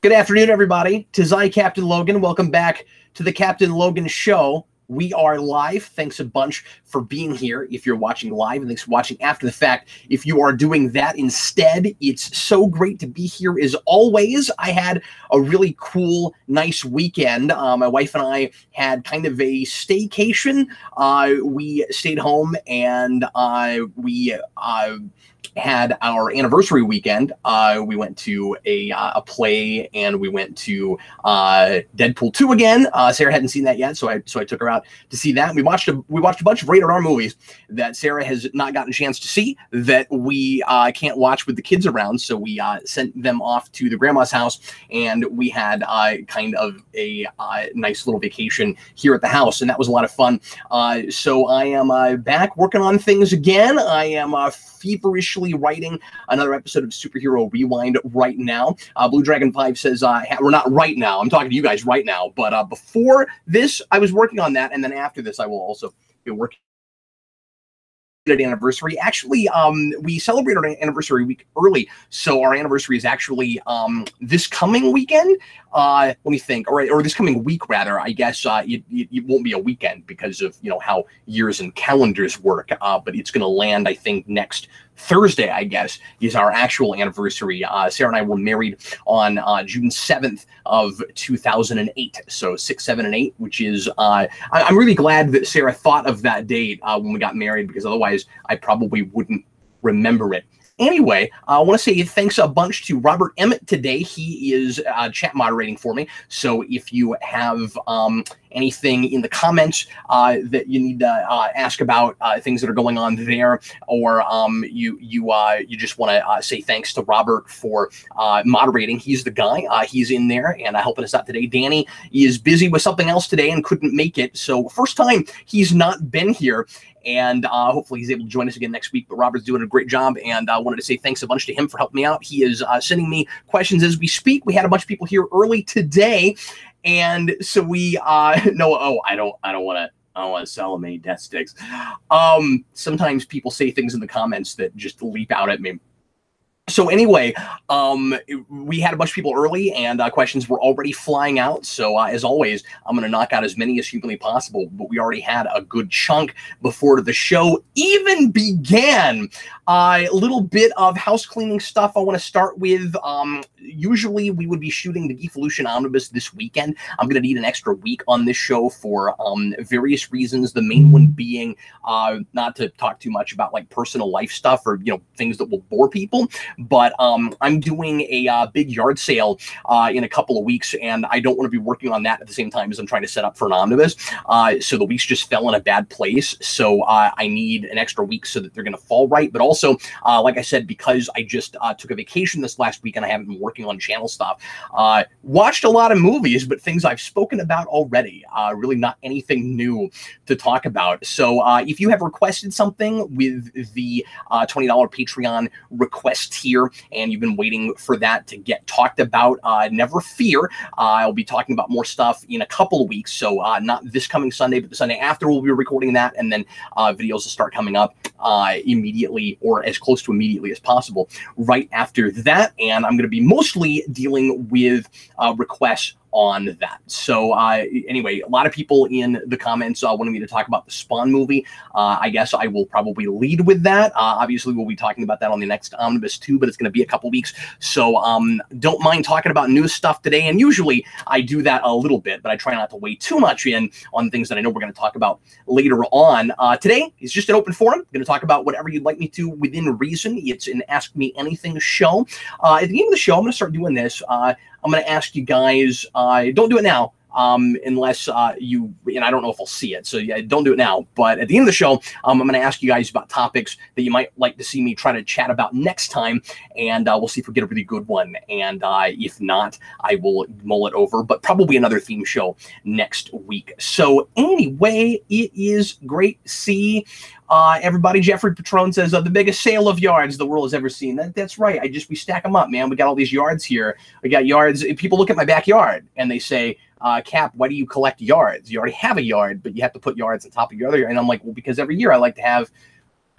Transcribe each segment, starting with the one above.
Good afternoon, everybody. 'Tis I, Captain Logan. Welcome back to the Captain Logan Show. We are live. Thanks a bunch for being here if you're watching live, and thanks for watching after the fact if you are doing that instead. It's so great to be here as always. I had a really cool, nice weekend. My wife and I had kind of a staycation. We stayed home and we had our anniversary weekend. We went to a play, and we went to Deadpool 2 again. Sarah hadn't seen that yet, so I took her out to see that. We watched a bunch of rated R movies that Sarah has not gotten a chance to see that we can't watch with the kids around. So we sent them off to the grandma's house, and we had kind of a nice little vacation here at the house, and that was a lot of fun. So I am back working on things again. I am feverishly writing another episode of Superhero Rewind right now. Blue Dragon 5 says, we're not right now. I'm talking to you guys right now. But before this, I was working on that. And then after this, I will also be working anniversary. Actually, we celebrate our anniversary week early. So our anniversary is actually this coming weekend. Let me think. Or this coming week, rather. I guess it won't be a weekend because of, how years and calendars work. But it's going to land, I think, next Thursday, I guess, is our actual anniversary. Sarah and I were married on June 7th of 2008. So 6, 7, and 8, which is, I'm really glad that Sarah thought of that date when we got married, because otherwise I probably wouldn't remember it. Anyway, I want to say thanks a bunch to Robert Emmett today. He is chat moderating for me. So if you have anything in the comments that you need to ask about, things that are going on there, or you just want to say thanks to Robert for moderating, he's the guy. He's in there and helping us out today. Danny is busy with something else today and couldn't make it. So first time he's not been here. And hopefully he's able to join us again next week. But Robert's doing a great job, and I wanted to say thanks a bunch to him for helping me out. He is sending me questions as we speak. We had a bunch of people here early today, and so we I don't want to sell him any death sticks. Sometimes people say things in the comments that just leap out at me. So anyway, we had a bunch of people early, and questions were already flying out. So as always, I'm going to knock out as many as humanly possible. But we already had a good chunk before the show even began. A little bit of house cleaning stuff I want to start with. Usually we would be shooting the Geevolution Omnibus this weekend. I'm going to need an extra week on this show for various reasons. The main one being not to talk too much about like personal life stuff or things that will bore people. But I'm doing a big yard sale in a couple of weeks, and I don't want to be working on that at the same time as I'm trying to set up for an omnibus. So the weeks just fell in a bad place. So I need an extra week so that they're going to fall right. But also, like I said, because I just took a vacation this last week and I haven't been working on channel stuff, watched a lot of movies, but things I've spoken about already. Really not anything new to talk about. So if you have requested something with the $20 Patreon request here, and you've been waiting for that to get talked about, never fear. I'll be talking about more stuff in a couple of weeks. So not this coming Sunday, but the Sunday after we'll be recording that, and then videos will start coming up immediately, or as close to immediately as possible right after that. And I'm going to be mostly dealing with requests on that. So anyway, a lot of people in the comments wanted me to talk about the Spawn movie. I guess I will probably lead with that. Obviously, we'll be talking about that on the next Omnibus too, but it's going to be a couple weeks. So don't mind talking about new stuff today. And usually I do that a little bit, but I try not to weigh too much in on things that I know we're going to talk about later on. Today is just an open forum. I'm going to talk about whatever you'd like me to within reason. It's an Ask Me Anything show. At the beginning of the show, I'm going to start doing this. I'm going to ask you guys, don't do it now, unless and I don't know if I'll see it, so yeah, don't do it now. But at the end of the show, I'm going to ask you guys about topics that you might like to see me try to chat about next time, and we'll see if we get a really good one. And if not, I will mull it over, but probably another theme show next week. So anyway, it is great to see everybody. Jeffrey Patron says, the biggest sale of yards the world has ever seen. That's right. We stack them up, man. We got all these yards here. We got yards. People look at my backyard and they say, Cap, why do you collect yards? You already have a yard, but you have to put yards on top of your other yard. And I'm like, well, because every year I like to have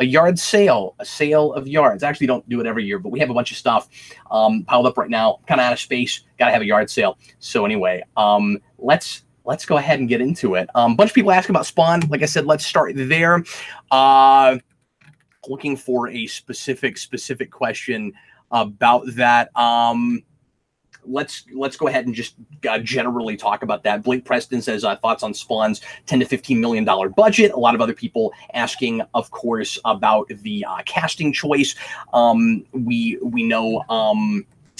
a yard sale, a sale of yards. I actually don't do it every year, but we have a bunch of stuff piled up right now, kind of out of space. Got to have a yard sale. So anyway, let's go ahead and get into it. A bunch of people asking about Spawn. Like I said, let's start there. Looking for a specific question about that. Let's go ahead and just generally talk about that. Blake Preston says thoughts on Spawn's $10 to $15 million budget. A lot of other people asking, of course, about the casting choice. We know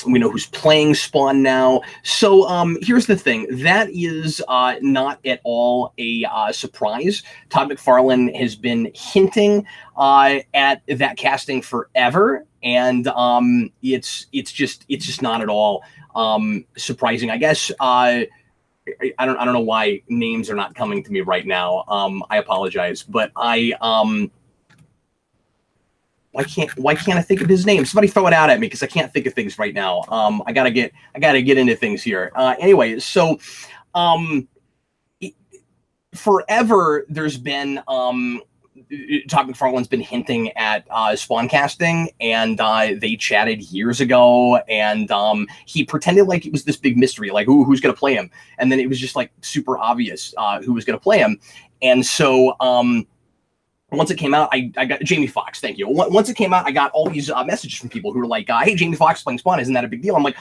who's playing Spawn now. So here's the thing. That is not at all a surprise. Todd McFarlane has been hinting at that casting forever, and it's just not at all surprising. I guess I don't know why names are not coming to me right now. I apologize, but why can't I think of his name? Somebody throw it out at me because I can't think of things right now. I gotta get into things here. Anyway, so forever there's been Todd McFarlane's been hinting at Spawn casting, and they chatted years ago, and he pretended like it was this big mystery, like who's gonna play him, and then it was just like super obvious who was gonna play him, and so once it came out, I got Jamie Foxx. Thank you. Once it came out, I got all these messages from people who were like, "Hey, Jamie Foxx playing Spawn, isn't that a big deal?" I'm like,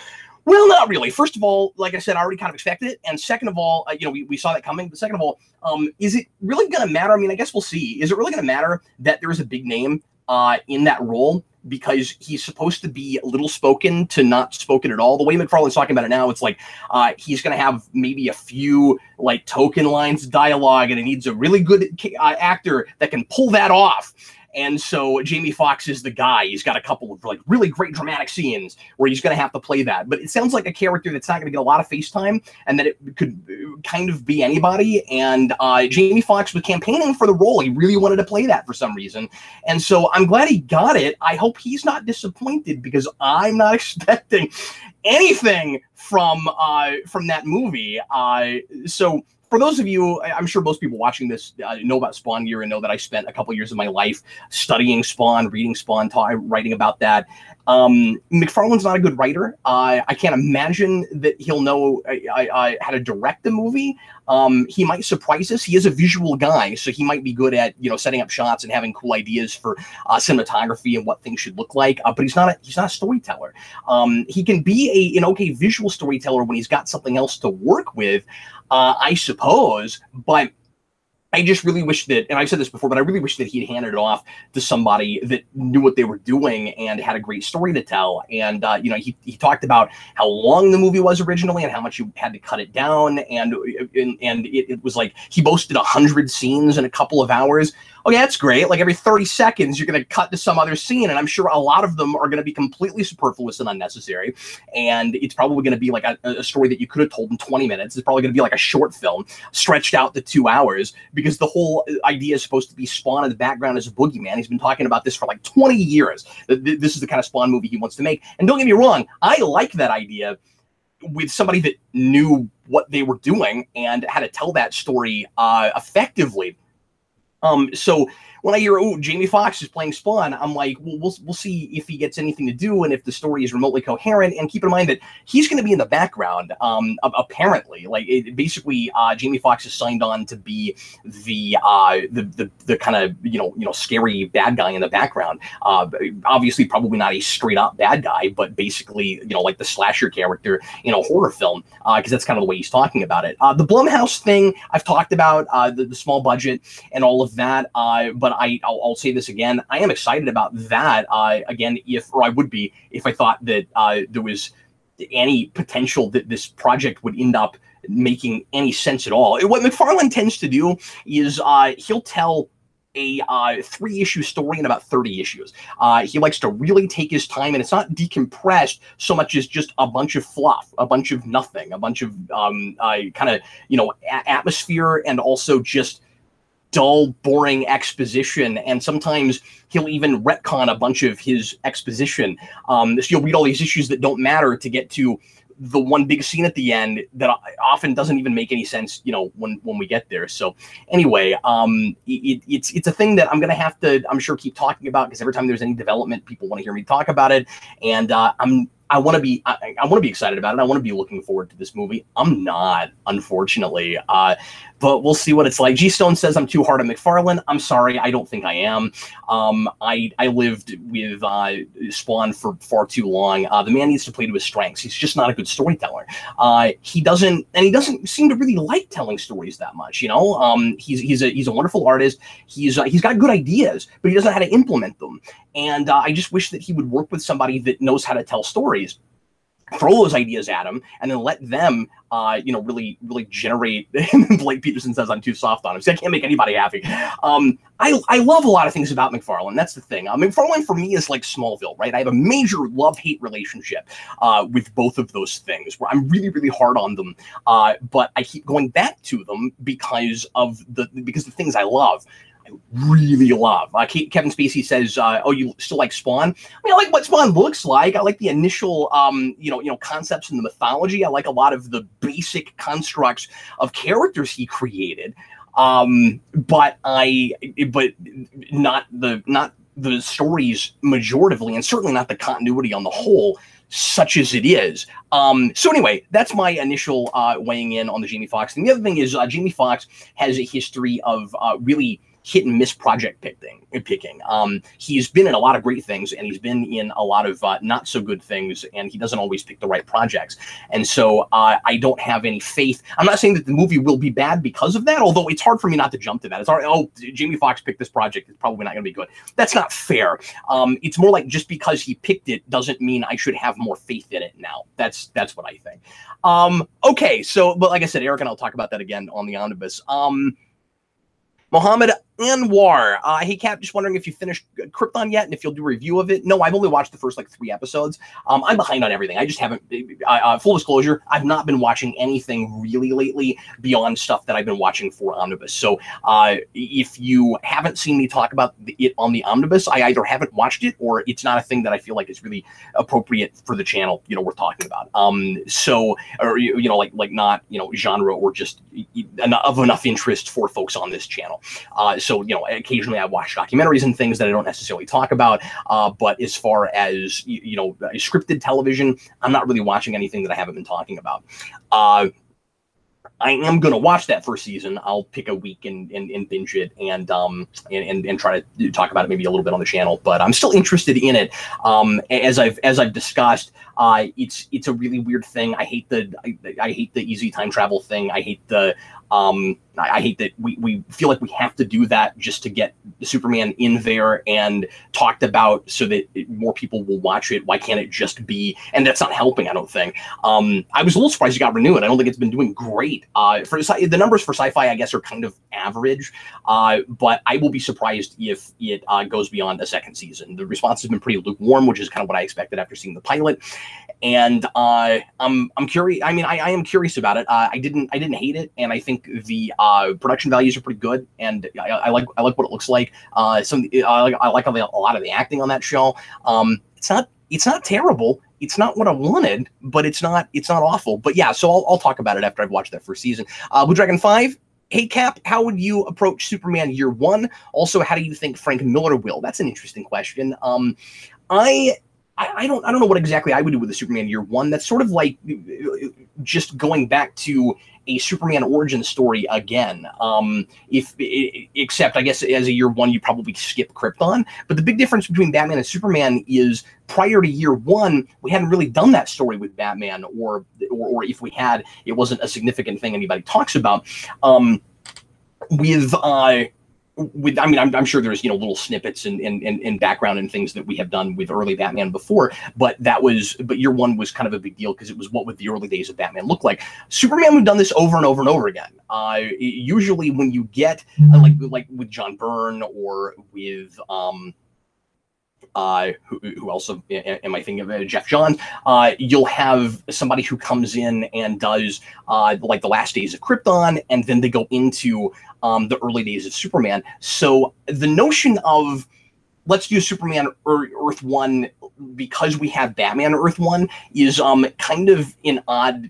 well, not really. First of all, like I said, I already kind of expected it. And second of all, we saw that coming. But second of all, is it really going to matter? I mean, I guess we'll see. Is it really going to matter that there is a big name in that role? Because he's supposed to be little spoken to not spoken at all. The way McFarlane's talking about it now, it's like he's going to have maybe a few like token lines of dialogue, and it needs a really good actor that can pull that off. And so Jamie Foxx is the guy. He's got a couple of like really great dramatic scenes where he's going to have to play that. But it sounds like a character that's not going to get a lot of face time, and that it could kind of be anybody. And Jamie Foxx was campaigning for the role. He really wanted to play that for some reason. And so I'm glad he got it. I hope he's not disappointed, because I'm not expecting anything from that movie. So for those of you, I'm sure most people watching this know about Spawn Gear and know that I spent a couple years of my life studying Spawn, reading Spawn, writing about that. McFarlane's not a good writer. I can't imagine that he'll know how to direct the movie. He might surprise us. He is a visual guy, so he might be good at setting up shots and having cool ideas for cinematography and what things should look like. But he's not a storyteller. He can be an okay visual storyteller when he's got something else to work with, I suppose. But I just really wish that, and I've said this before, but I really wish that he'd handed it off to somebody that knew what they were doing and had a great story to tell. And, he talked about how long the movie was originally and how much you had to cut it down. And it was like he boasted 100 scenes in a couple of hours. Oh, yeah, that's great. Like every 30 seconds, you're going to cut to some other scene. And I'm sure a lot of them are going to be completely superfluous and unnecessary. And it's probably going to be like a story that you could have told in 20 minutes. It's probably going to be like a short film stretched out to 2 hours, because the whole idea is supposed to be Spawn in the background as a boogeyman. He's been talking about this for like 20 years. This is the kind of Spawn movie he wants to make. And don't get me wrong, I like that idea with somebody that knew what they were doing and how to tell that story effectively. So when I hear, oh, Jamie Foxx is playing Spawn, I'm like, well, we'll see if he gets anything to do and if the story is remotely coherent. And keep in mind that he's going to be in the background, apparently. Like, basically, Jamie Foxx is signed on to be the kind of scary bad guy in the background. Obviously, probably not a straight up bad guy, but basically, like the slasher character in a horror film, because that's kind of the way he's talking about it. The Blumhouse thing I've talked about, the small budget and all of that, but I'll say this again. I am excited about that. Again, I would be if I thought that there was any potential that this project would end up making any sense at all. What McFarlane tends to do is he'll tell a 3-issue story in about 30 issues. He likes to really take his time, and it's not decompressed so much as just a bunch of fluff, a bunch of nothing, a bunch of kind of atmosphere, and also just dull, boring exposition. And sometimes he'll even retcon a bunch of his exposition. So you'll read all these issues that don't matter to get to the one big scene at the end that often doesn't even make any sense, you know, when we get there. So anyway, it's a thing that I'm gonna have to, I'm sure, keep talking about, because every time there's any development, people want to hear me talk about it, and I want to be excited about it. I want to be looking forward to this movie. I'm not, unfortunately, but we'll see what it's like. G Stone says I'm too hard on McFarlane. I'm sorry, I don't think I am. I lived with Spawn for far too long. The man needs to play to his strengths. He's just not a good storyteller. He doesn't seem to really like telling stories that much. You know, he's a wonderful artist. He's got good ideas, but he doesn't know how to implement them. And I just wish that he would work with somebody that knows how to tell stories, throw those ideas at him, and then let them, you know, really generate. Blake Peterson says I'm too soft on him. See, I can't make anybody happy. I love a lot of things about McFarlane. That's the thing. McFarlane for me is like Smallville, right? I have a major love-hate relationship with both of those things, where I'm really hard on them, but I keep going back to them because the things I love. I really love. Kevin Spacey says, "Oh, you still like Spawn?" I mean, I like what Spawn looks like. I like the initial, you know, concepts in the mythology. I like a lot of the basic constructs of characters he created. But not the stories majoritively, and certainly not the continuity on the whole, such as it is. So anyway, that's my initial weighing in on the Jamie Foxx thing. The other thing is Jamie Foxx has a history of really hit and miss project picking. He's been in a lot of great things, and he's been in a lot of not so good things, and he doesn't always pick the right projects. And so I don't have any faith. I'm not saying that the movie will be bad because of that, although it's hard for me not to jump to that. It's already, oh, Jamie Foxx picked this project, it's probably not going to be good. That's not fair. It's more like just because he picked it doesn't mean I should have more faith in it now. That's what I think. Okay, so, but like I said, Eric and I'll talk about that again on the omnibus. Mohammed Anwar, hey Cap, just wondering if you finished Krypton yet, and if you'll do a review of it. No, I've only watched the first like 3 episodes. I'm behind on everything. I just haven't. Full disclosure, I've not been watching anything really lately beyond stuff that I've been watching for Omnibus. So if you haven't seen me talk about it on the Omnibus, I either haven't watched it or it's not a thing that I feel like is really appropriate for the channel. You know, we're talking about. So, or you know, like not, you know, genre or just of enough interest for folks on this channel. So, you know, occasionally I watch documentaries and things that I don't necessarily talk about. But as far as, you know, scripted television, I'm not really watching anything that I haven't been talking about. I am going to watch that first season. I'll pick a week and binge it and try to talk about it maybe a little bit on the channel, but I'm still interested in it. As I've discussed, it's a really weird thing. I hate the easy time travel thing. I hate I hate that we feel like we have to do that just to get Superman in there and talked about so that more people will watch it. Why can't it just be? And that's not helping, I don't think. I was a little surprised it got renewed. I don't think it's been doing great. For the numbers for Sci-Fi, I guess, are kind of average, but I will be surprised if it goes beyond a second season. The response has been pretty lukewarm, which is kind of what I expected after seeing the pilot. And I'm curious. I mean, I am curious about it. I didn't hate it, and I think the production values are pretty good, and I like what it looks like. I like a lot of the acting on that show. It's not terrible. It's not what I wanted, but it's not awful. But yeah, so I'll talk about it after I've watched that first season. Blue Dragon 5. Hey Cap, how would you approach Superman year 1? Also, how do you think Frank Miller will? That's an interesting question. I don't know what exactly I would do with the Superman year 1. That's sort of like just going back to a Superman origin story again. Except I guess as a year 1, you probably skip Krypton. But the big difference between Batman and Superman is prior to year 1, we hadn't really done that story with Batman, or if we had, it wasn't a significant thing anybody talks about. I mean, I'm sure there's, you know, little snippets and background and things that we have done with early Batman before, but year 1 was kind of a big deal because it was what would the early days of Batman look like. Superman, we've done this over and over and over again. Usually when you get like with John Byrne or with who else am I thinking of? Jeff Johns. You'll have somebody who comes in and does like the last days of Krypton, and then they go into the early days of Superman. So the notion of let's do Superman Earth 1 because we have Batman Earth 1 is kind of an odd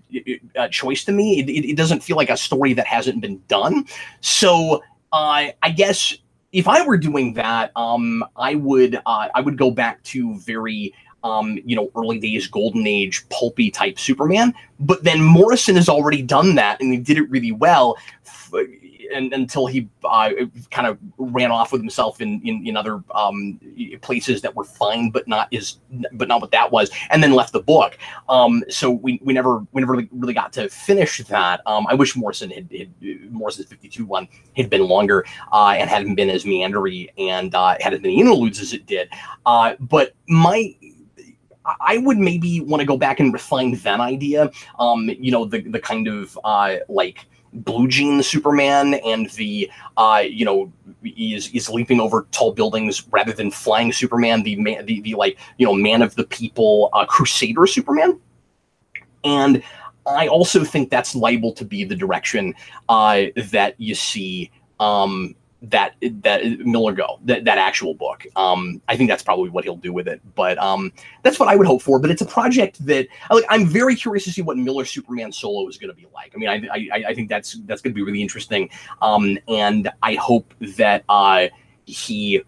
choice to me. It doesn't feel like a story that hasn't been done. So I guess if I were doing that, I would go back to very early days, golden age, pulpy type Superman. But then Morrison has already done that, and he did it really well. Until he kind of ran off with himself in other places that were fine, but not what that was, and then left the book. So we never really got to finish that. I wish Morrison's 52 one had been longer and hadn't been as meandery and had as many interludes as it did. But I would maybe want to go back and refine that idea. The kind of like blue jean Superman and the is leaping over tall buildings rather than flying Superman, the man of the people crusader Superman. And I also think that's liable to be the direction that you see that Miller go, that actual book. I think that's probably what he'll do with it, but that's what I would hope for. But it's a project that I'm very curious to see what Miller's Superman solo is going to be like. I mean, I think that's going to be really interesting, and I hope that he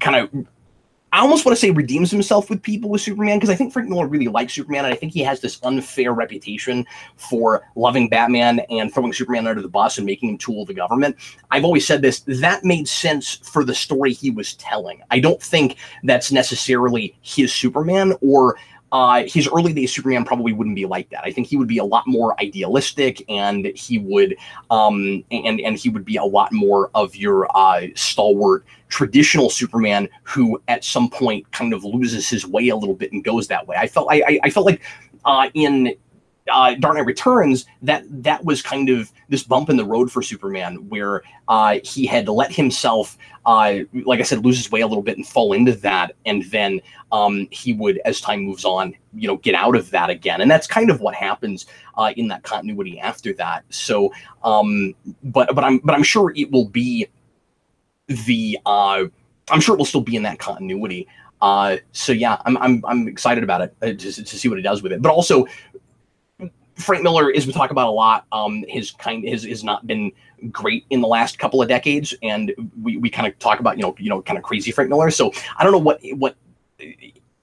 kind of, I almost want to say redeems himself with people with Superman, because I think Frank Miller really likes Superman, and I think he has this unfair reputation for loving Batman and throwing Superman under the bus and making him tool of the government. I've always said this, that made sense for the story he was telling. I don't think that's necessarily his Superman, or his early days Superman probably wouldn't be like that. I think he would be a lot more idealistic, and he would and he would be a lot more of your stalwart traditional Superman who at some point kind of loses his way a little bit and goes that way. I felt like in Dark Knight Returns that was kind of this bump in the road for Superman, where he had let himself like I said, lose his way a little bit and fall into that, and then he would, as time moves on, get out of that again. And that's kind of what happens in that continuity after that. So but I'm sure it will be I'm sure it will still be in that continuity. So yeah, I'm excited about it to see what it does with it. But also, Frank Miller, as we talk about a lot, has not been great in the last couple of decades, and we kind of talk about kind of crazy Frank Miller. So I don't know what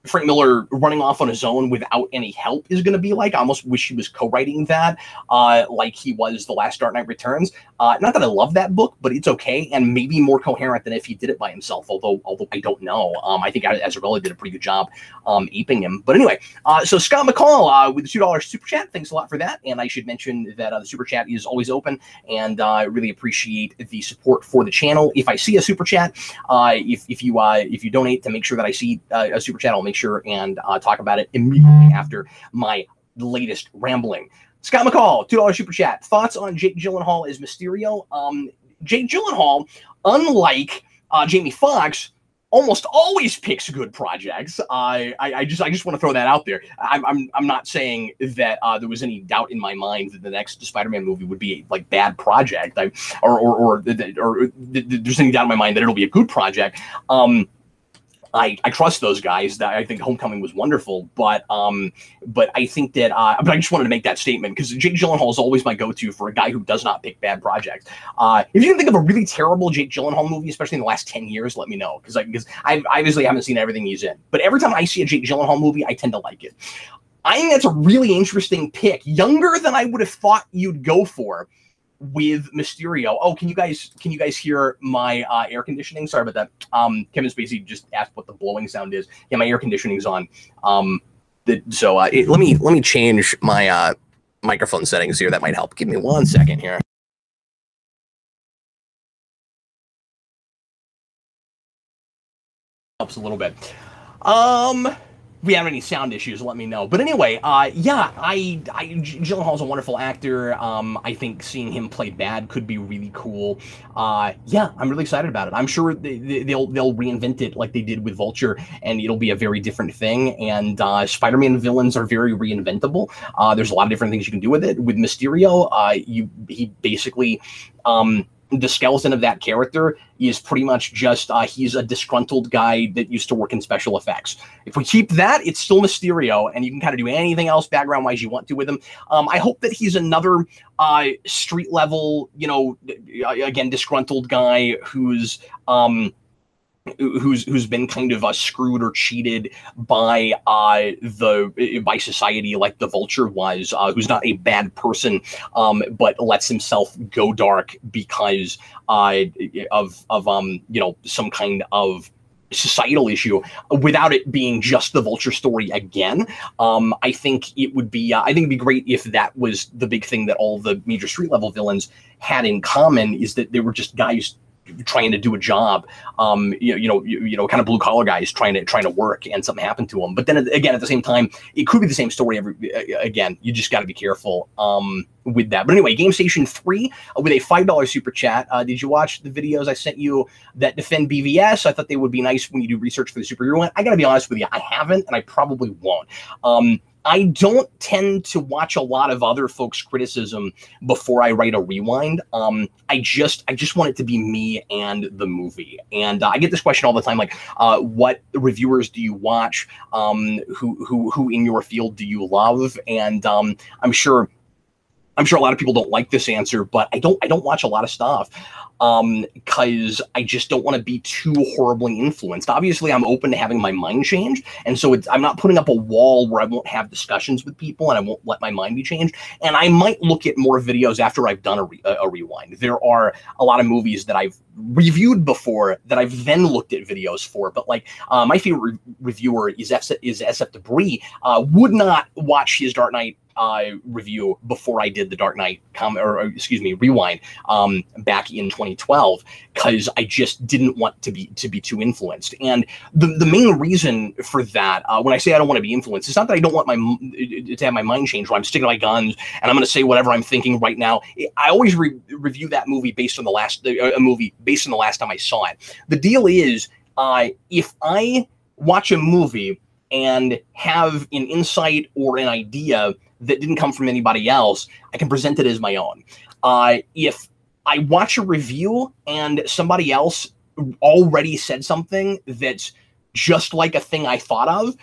Frank Miller running off on his own without any help is going to be like. I almost wish he was co-writing that like he was the last Dark Knight Returns. Not that I love that book, but it's okay, and maybe more coherent than if he did it by himself, although I don't know. I think Azzarello did a pretty good job aping him. But anyway, so Scott McCall with the $2 Super Chat, thanks a lot for that. And I should mention that the Super Chat is always open, and I really appreciate the support for the channel. If I see a Super Chat, if you donate to make sure that I see a Super Chat, I'll make sure and talk about it immediately after my latest rambling. Scott McCall, $2 Super Chat. Thoughts on Jake Gyllenhaal as Mysterio? Jake Gyllenhaal, unlike Jamie Foxx, almost always picks good projects. I just want to throw that out there. I'm not saying that there was any doubt in my mind that the next Spider-Man movie would be a bad project, or there's any doubt in my mind that it'll be a good project. I trust those guys. I think Homecoming was wonderful, but I think that but I just wanted to make that statement because Jake Gyllenhaal is always my go-to for a guy who does not pick bad projects. If you can think of a really terrible Jake Gyllenhaal movie, especially in the last 10 years, let me know, because I obviously haven't seen everything he's in. But every time I see a Jake Gyllenhaal movie, I tend to like it. I think that's a really interesting pick, younger than I would have thought you'd go for with Mysterio. Oh, can you guys hear my air conditioning? Sorry about that. Kevin Spacey just asked what the blowing sound is. Yeah, my air conditioning's on. Let me change my microphone settings here. That might help. Give me 1 second here. Helps a little bit. If we have any sound issues, let me know. But anyway, yeah, Gyllenhaal's a wonderful actor. I think seeing him play bad could be really cool. Yeah, I'm really excited about it. I'm sure they'll reinvent it like they did with Vulture, and it'll be a very different thing. And Spider-Man villains are very reinventable. There's a lot of different things you can do with it. With Mysterio, he basically the skeleton of that character is pretty much just he's a disgruntled guy that used to work in special effects. If we keep that, it's still Mysterio, and you can kind of do anything else background-wise you want to with him. I hope that he's another street level, you know, again, disgruntled guy who's been kind of screwed or cheated by by society, like the Vulture was, who's not a bad person, but lets himself go dark because of you know, some kind of societal issue, without it being just the Vulture story again. I think it would be I think it'd be great if that was the big thing that all the major street level villains had in common, is that they were just guys trying to do a job, you know, kind of blue collar guys trying to work, and something happened to them. But then again, at the same time, it could be the same story again. You just got to be careful with that. But anyway, Game Station 3 with a $5 super chat. Did you watch the videos I sent you that defend BVS? I thought they would be nice when you do research for the superhero one. I got to be honest with you, I haven't, and I probably won't. I don't tend to watch a lot of other folks' criticism before I write a rewind. I just want it to be me and the movie. And I get this question all the time, like, what reviewers do you watch? Who in your field do you love? And I'm sure a lot of people don't like this answer, but I don't watch a lot of stuff. Because I just don't want to be too horribly influenced. Obviously, I'm open to having my mind changed, and so I'm not putting up a wall where I won't have discussions with people and I won't let my mind be changed. And I might look at more videos after I've done a rewind. There are a lot of movies that I've reviewed before that I've then looked at videos for, but like my favorite reviewer is SF Debris, would not watch his Dark Knight review before I did the Dark Knight rewind back in 2012, because I just didn't want to be too influenced. And the main reason for that, when I say I don't want to be influenced, it's not that I don't want to have my mind changed, where I'm sticking to my guns and I'm going to say whatever I'm thinking right now. I always review that movie based on the last time I saw it. The deal is, if I watch a movie and have an insight or an idea that didn't come from anybody else, I can present it as my own. If I watch a review and somebody else already said something that's just like a thing I thought of,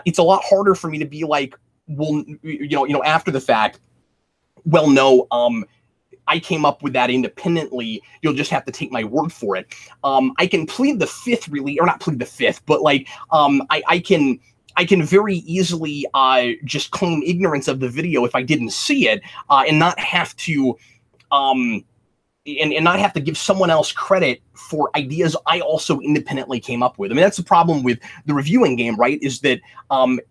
it's a lot harder for me to be like, well, you know, after the fact, well, no, I came up with that independently. You'll just have to take my word for it. I can plead the fifth, really, or not plead the fifth, but like, I can very easily just claim ignorance of the video if I didn't see it, and not have to and not have to give someone else credit for ideas I also independently came up with. I mean, that's the problem with the reviewing game, right? Is that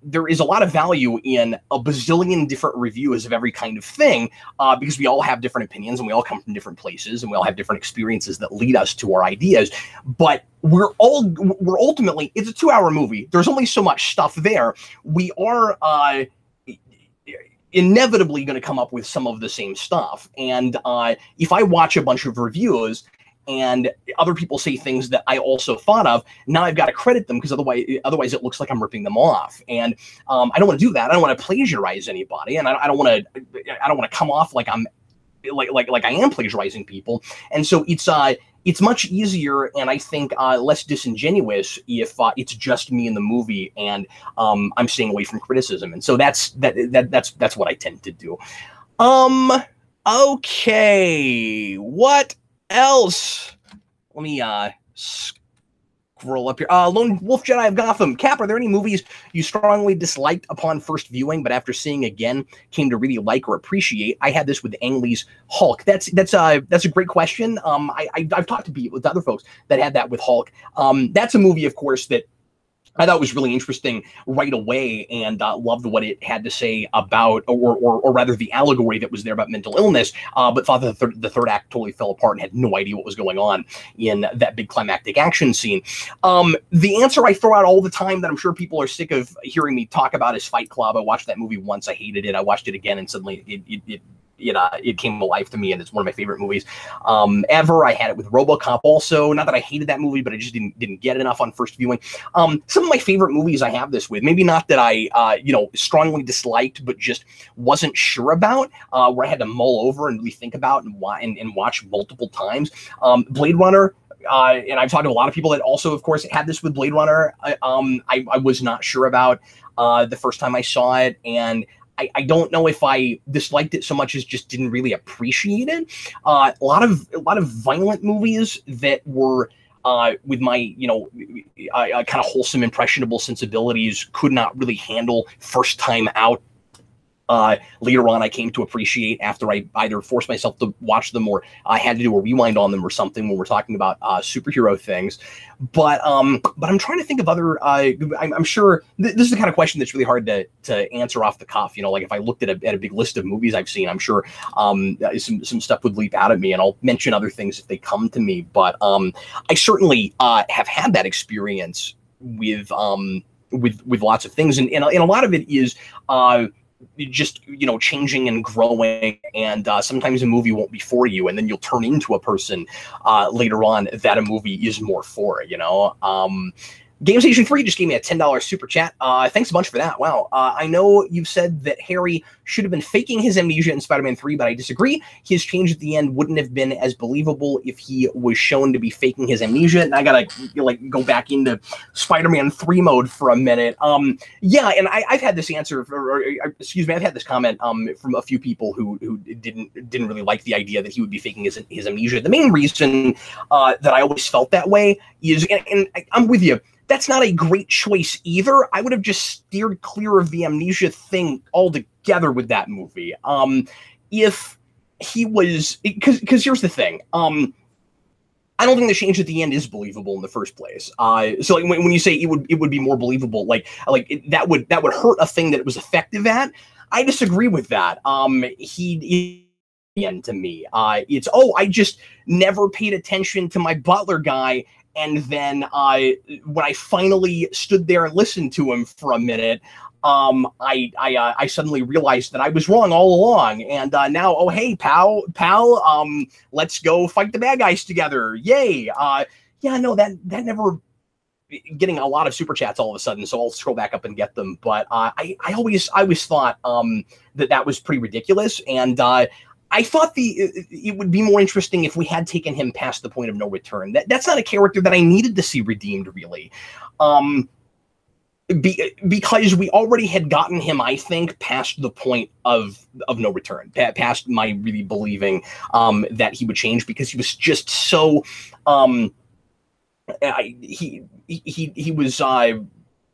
there is a lot of value in a bazillion different reviews of every kind of thing, because we all have different opinions and we all come from different places and we all have different experiences that lead us to our ideas. But we're ultimately, it's a 2-hour movie. There's only so much stuff there. We are inevitably going to come up with some of the same stuff. And if I watch a bunch of reviews and other people say things that I also thought of, now I've got to credit them, because otherwise it looks like I'm ripping them off. And I don't want to do that. I don't want to plagiarize anybody, and I don't want to come off like I'm like I am plagiarizing people. And so it's much easier, and I think less disingenuous, if it's just me in the movie and I'm staying away from criticism. And so that's what I tend to do. Okay, what else? Let me scroll up here. Lone Wolf Jedi of Gotham. Cap, are there any movies you strongly disliked upon first viewing, but after seeing again came to really like or appreciate? I had this with Ang Lee's Hulk. That's a great question. I've talked to people, with other folks that had that with Hulk. That's a movie, of course, that I thought was really interesting right away, and loved what it had to say about, or rather the allegory that was there about mental illness, but thought that the third act totally fell apart and had no idea what was going on in that big climactic action scene. The answer I throw out all the time that I'm sure people are sick of hearing me talk about is Fight Club. I watched that movie once. I hated it. I watched it again, and suddenly it came alive to me, and it's one of my favorite movies ever. I had it with RoboCop also. Not that I hated that movie, but I just didn't get enough on first viewing. Some of my favorite movies I have this with, maybe not that I strongly disliked, but just wasn't sure about, where I had to mull over and really think about and watch multiple times. Blade Runner. And I've talked to a lot of people that also, of course, had this with Blade Runner. I was not sure about the first time I saw it, and I don't know if I disliked it so much as just didn't really appreciate it. A lot of violent movies that were with my kind of wholesome, impressionable sensibilities could not really handle first time out. Later on, I came to appreciate after I either forced myself to watch them or I had to do a rewind on them or something when we're talking about superhero things. But I'm trying to think of other. I'm sure this is the kind of question that's really hard to answer off the cuff. Like if I looked at a big list of movies I've seen, I'm sure some stuff would leap out at me, and I'll mention other things if they come to me. But I certainly have had that experience with lots of things, and a lot of it is. Just changing and growing, and sometimes a movie won't be for you, and then you'll turn into a person later on that a movie is more for. Game Station 3 just gave me a $10 super chat. Thanks a bunch for that. Wow. I know you've said that Harry should have been faking his amnesia in Spider-Man 3, but I disagree. His change at the end wouldn't have been as believable if he was shown to be faking his amnesia. And I gotta go back into Spider-Man 3 mode for a minute. Yeah, and I've had this answer, I've had this comment from a few people who didn't really like the idea that he would be faking his amnesia. The main reason that I always felt that way is, and I'm with you, that's not a great choice either. I would have just steered clear of the amnesia thing altogether with that movie. If he was, because here's the thing. I don't think the change at the end is believable in the first place. So like when you say it would be more believable, that would hurt a thing that it was effective at. I disagree with that. End to me, it's I just never paid attention to my butler guy. And then when I finally stood there and listened to him for a minute, I suddenly realized that I was wrong all along. And now, oh, hey, pal, let's go fight the bad guys together. Yay. Yeah, no, that never getting a lot of super chats all of a sudden. So I'll scroll back up and get them. But I always thought that was pretty ridiculous. And I thought it would be more interesting if we had taken him past the point of no return. That's not a character that I needed to see redeemed, really. Because we already had gotten him, I think, past the point of no return, past my really believing that he would change, because he was just so he was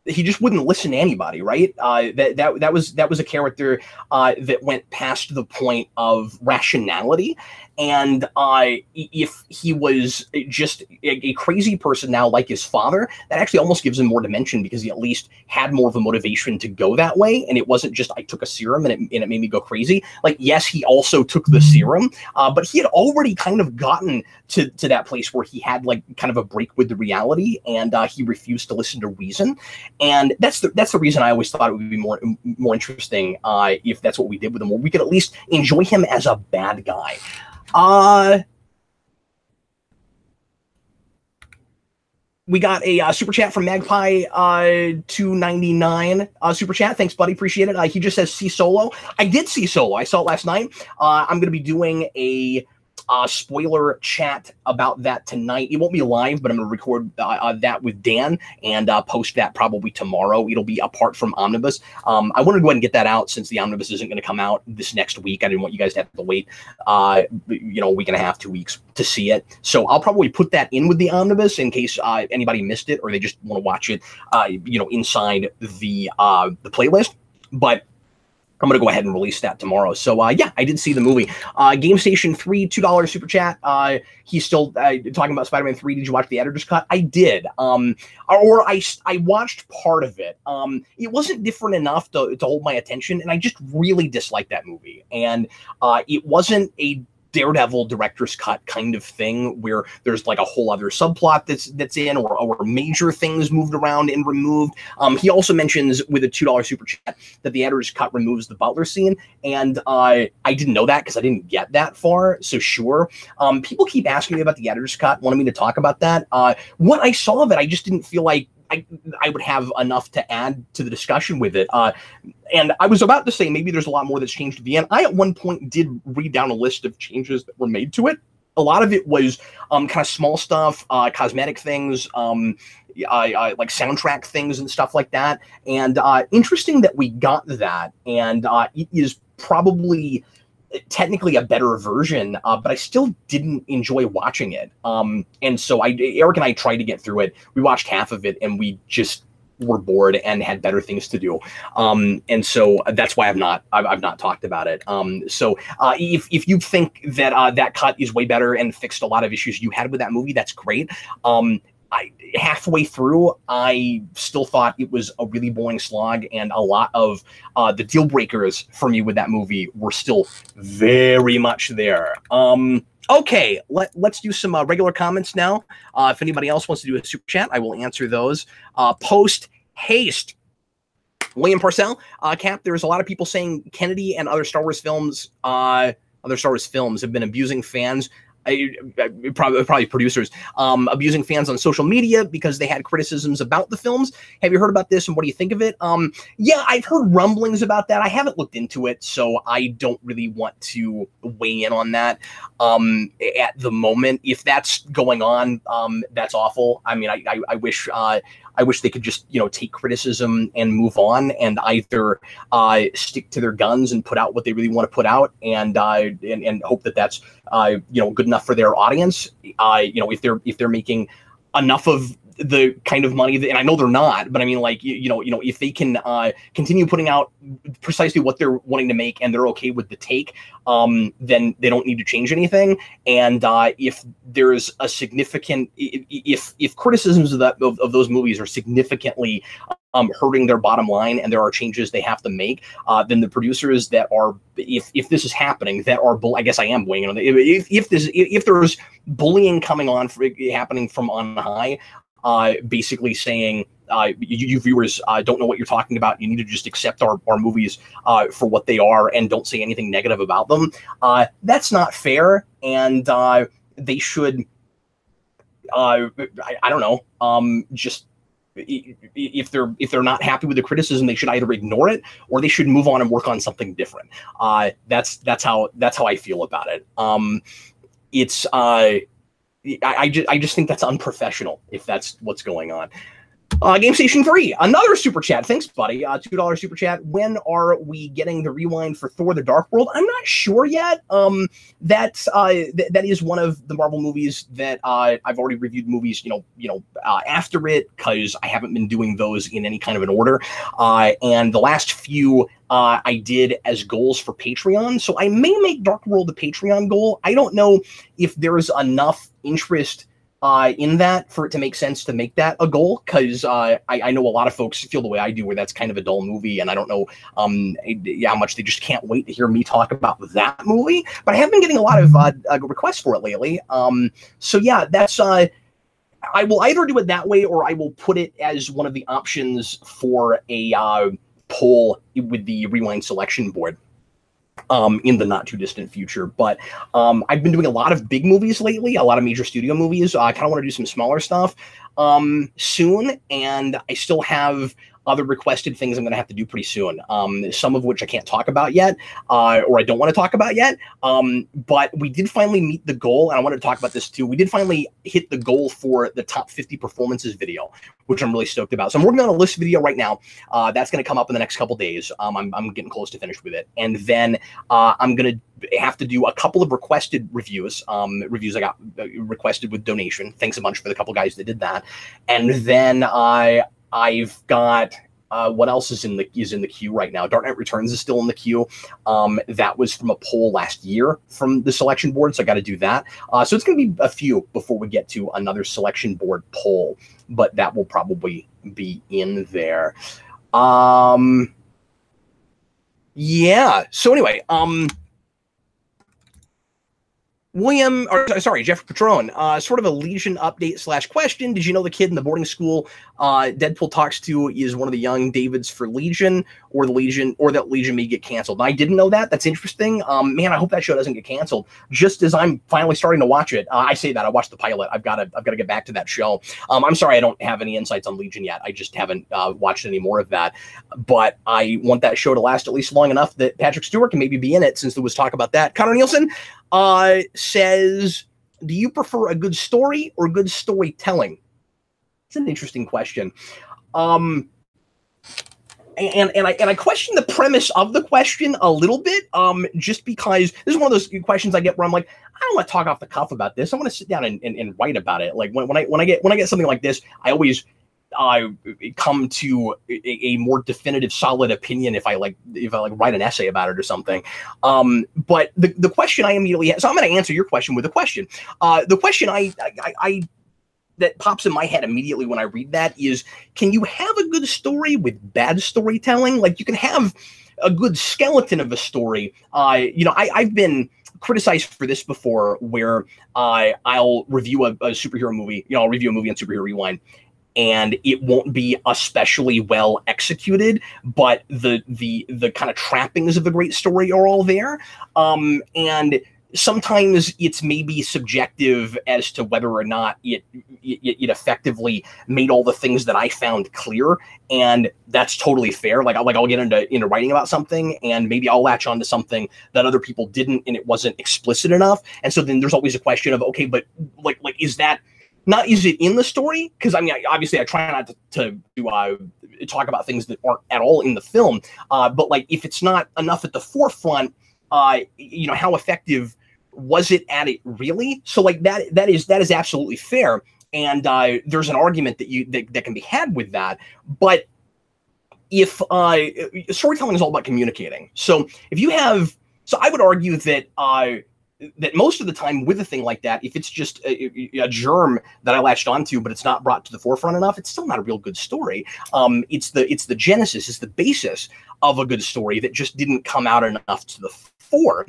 he just wouldn't listen to anybody, right? That was a character that went past the point of rationality. And if he was just a crazy person now, like his father, that actually almost gives him more dimension, because he at least had more of a motivation to go that way. And it wasn't just, I took a serum and it made me go crazy. Like, yes, he also took the serum, but he had already kind of gotten to that place where he had like kind of a break with the reality, and he refused to listen to reason. And that's the reason I always thought it would be more interesting if that's what we did with him, where we could at least enjoy him as a bad guy. We got a super chat from Magpie 299 super chat. Thanks, buddy. Appreciate it. He just says, see Solo. I did see Solo. I saw it last night. I'm going to be doing a spoiler chat about that tonight. It won't be live, but I'm going to record that with Dan and post that probably tomorrow. It'll be apart from Omnibus. I wanted to go ahead and get that out since the Omnibus isn't going to come out this next week. I didn't want you guys to have to wait, a week and a half, 2 weeks to see it. So I'll probably put that in with the Omnibus in case anybody missed it or they just want to watch it, inside the playlist. But I'm going to go ahead and release that tomorrow. So, yeah, I did see the movie. Game Station 3, $2 super chat. He's still talking about Spider-Man 3. Did you watch the editor's cut? I did. Or I watched part of it. It wasn't different enough to hold my attention, and I just really disliked that movie. And it wasn't a Daredevil director's cut kind of thing where there's like a whole other subplot that's in, or major things moved around and removed. He also mentions with a $2 super chat that the editor's cut removes the Butler scene, and I didn't know that because I didn't get that far. So sure, people keep asking me about the editor's cut, wanting me to talk about that. What I saw of it, I just didn't feel like I would have enough to add to the discussion with it. And I was about to say maybe there's a lot more that's changed at the end. I at one point did read down a list of changes that were made to it. A lot of it was kind of small stuff, cosmetic things, like soundtrack things and stuff like that. And interesting that we got that. And it is probably technically a better version, but I still didn't enjoy watching it. And so Eric and I tried to get through it. We watched half of it and we just were bored and had better things to do. And so that's why I've not talked about it. So if you think that that cut is way better and fixed a lot of issues you had with that movie, that's great. Halfway through, I still thought it was a really boring slog, and a lot of the deal breakers for me with that movie were still very much there. Okay, let's do some regular comments now. If anybody else wants to do a super chat, I will answer those. Post haste. William Parcell, Cap, there's a lot of people saying Kennedy and other Star Wars films have been abusing fans. Probably producers abusing fans on social media because they had criticisms about the films. Have you heard about this, and what do you think of it? Yeah, I've heard rumblings about that. I haven't looked into it, so I don't really want to weigh in on that at the moment. If that's going on, that's awful. I mean, I wish they could just, take criticism and move on, and either stick to their guns and put out what they really want to put out, and hope that that's good enough for their audience. If they're making enough of the kind of money that, and I know they're not, but I mean, like, if they can continue putting out precisely what they're wanting to make and they're okay with the take, then they don't need to change anything. And if there's a significant, if criticisms of those movies are significantly hurting their bottom line and there are changes they have to make, then the producers that are, if this is happening, that are, I guess I am weighing on it. If there's bullying happening from on high, basically saying, you viewers don't know what you're talking about. You need to just accept our movies for what they are and don't say anything negative about them. That's not fair, and they should, I don't know, just if they're not happy with the criticism, they should either ignore it or they should move on and work on something different. That's how I feel about it. It's I just think that's unprofessional if that's what's going on. Game Station 3, another super chat. Thanks, buddy. $2 super chat. When are we getting the rewind for Thor: The Dark World? I'm not sure yet. That is one of the Marvel movies that I've already reviewed movies, after it, because I haven't been doing those in any kind of an order. And the last few I did as goals for Patreon. So I may make Dark World a Patreon goal. I don't know if there's enough interest in that for it to make sense to make that a goal, because I know a lot of folks feel the way I do, where that's kind of a dull movie, and I don't know how much they just can't wait to hear me talk about that movie. But I have been getting a lot of requests for it lately. So yeah, that's I will either do it that way, or I will put it as one of the options for a poll with the Rewind selection board in the not too distant future. But I've been doing a lot of big movies lately, a lot of major studio movies. I kind of want to do some smaller stuff soon, and I still have other requested things I'm going to have to do pretty soon, some of which I can't talk about yet, or I don't want to talk about yet. But we did finally meet the goal, and I wanted to talk about this too. We did finally hit the goal for the top 50 performances video, which I'm really stoked about. So I'm working on a list video right now. That's going to come up in the next couple days. I'm getting close to finished with it. And then I'm going to have to do a couple of requested reviews, reviews I got requested with donation. Thanks a bunch for the couple guys that did that. And then I've got what else is in the queue right now? Dark Knight Returns is still in the queue. That was from a poll last year from the selection board, so I got to do that. So it's going to be a few before we get to another selection board poll, but that will probably be in there. Yeah. So anyway, William, or sorry, Jeff Patron, sort of a Legion update / question. Did you know the kid in the boarding school Deadpool talks to is one of the young Davids for Legion, or that Legion may get canceled? And I didn't know that. That's interesting. Man, I hope that show doesn't get canceled. Just as I'm finally starting to watch it, I say that I watched the pilot. I've got to get back to that show. I'm sorry, I don't have any insights on Legion yet. I just haven't watched any more of that. But I want that show to last at least long enough that Patrick Stewart can maybe be in it, since there was talk about that. Connor Nielsen says, do you prefer a good story or good storytelling? It's an interesting question. And I question the premise of the question a little bit, just because this is one of those questions I get where I'm like, I don't want to talk off the cuff about this. I want to sit down and write about it. Like when I get something like this, I always come to a more definitive, solid opinion if I write an essay about it or something. But the question I immediately have, so I'm going to answer your question with a question. The question I that pops in my head immediately when I read that is, can you have a good story with bad storytelling? Like, you can have a good skeleton of a story. I've been criticized for this before, where I'll review a superhero movie. I'll review a movie on Superhero Rewind, and it won't be especially well executed, but the kind of trappings of a great story are all there. And sometimes it's maybe subjective as to whether or not it effectively made all the things that I found clear, and that's totally fair. Like I'll get into writing about something, and maybe I'll latch onto something that other people didn't, and it wasn't explicit enough. And so then there's always a question of, okay, but like is that not, is it in the story? Because I mean, obviously I try not to talk about things that aren't at all in the film. But like, if it's not enough at the forefront, how effective was it at it really? So like that is absolutely fair. And there's an argument that can be had with that. But if storytelling is all about communicating. So if you have, so I would argue that that most of the time with a thing like that, if it's just a germ that I latched onto, but it's not brought to the forefront enough, it's still not a real good story. It's the genesis, it's the basis of a good story that just didn't come out enough to the fore.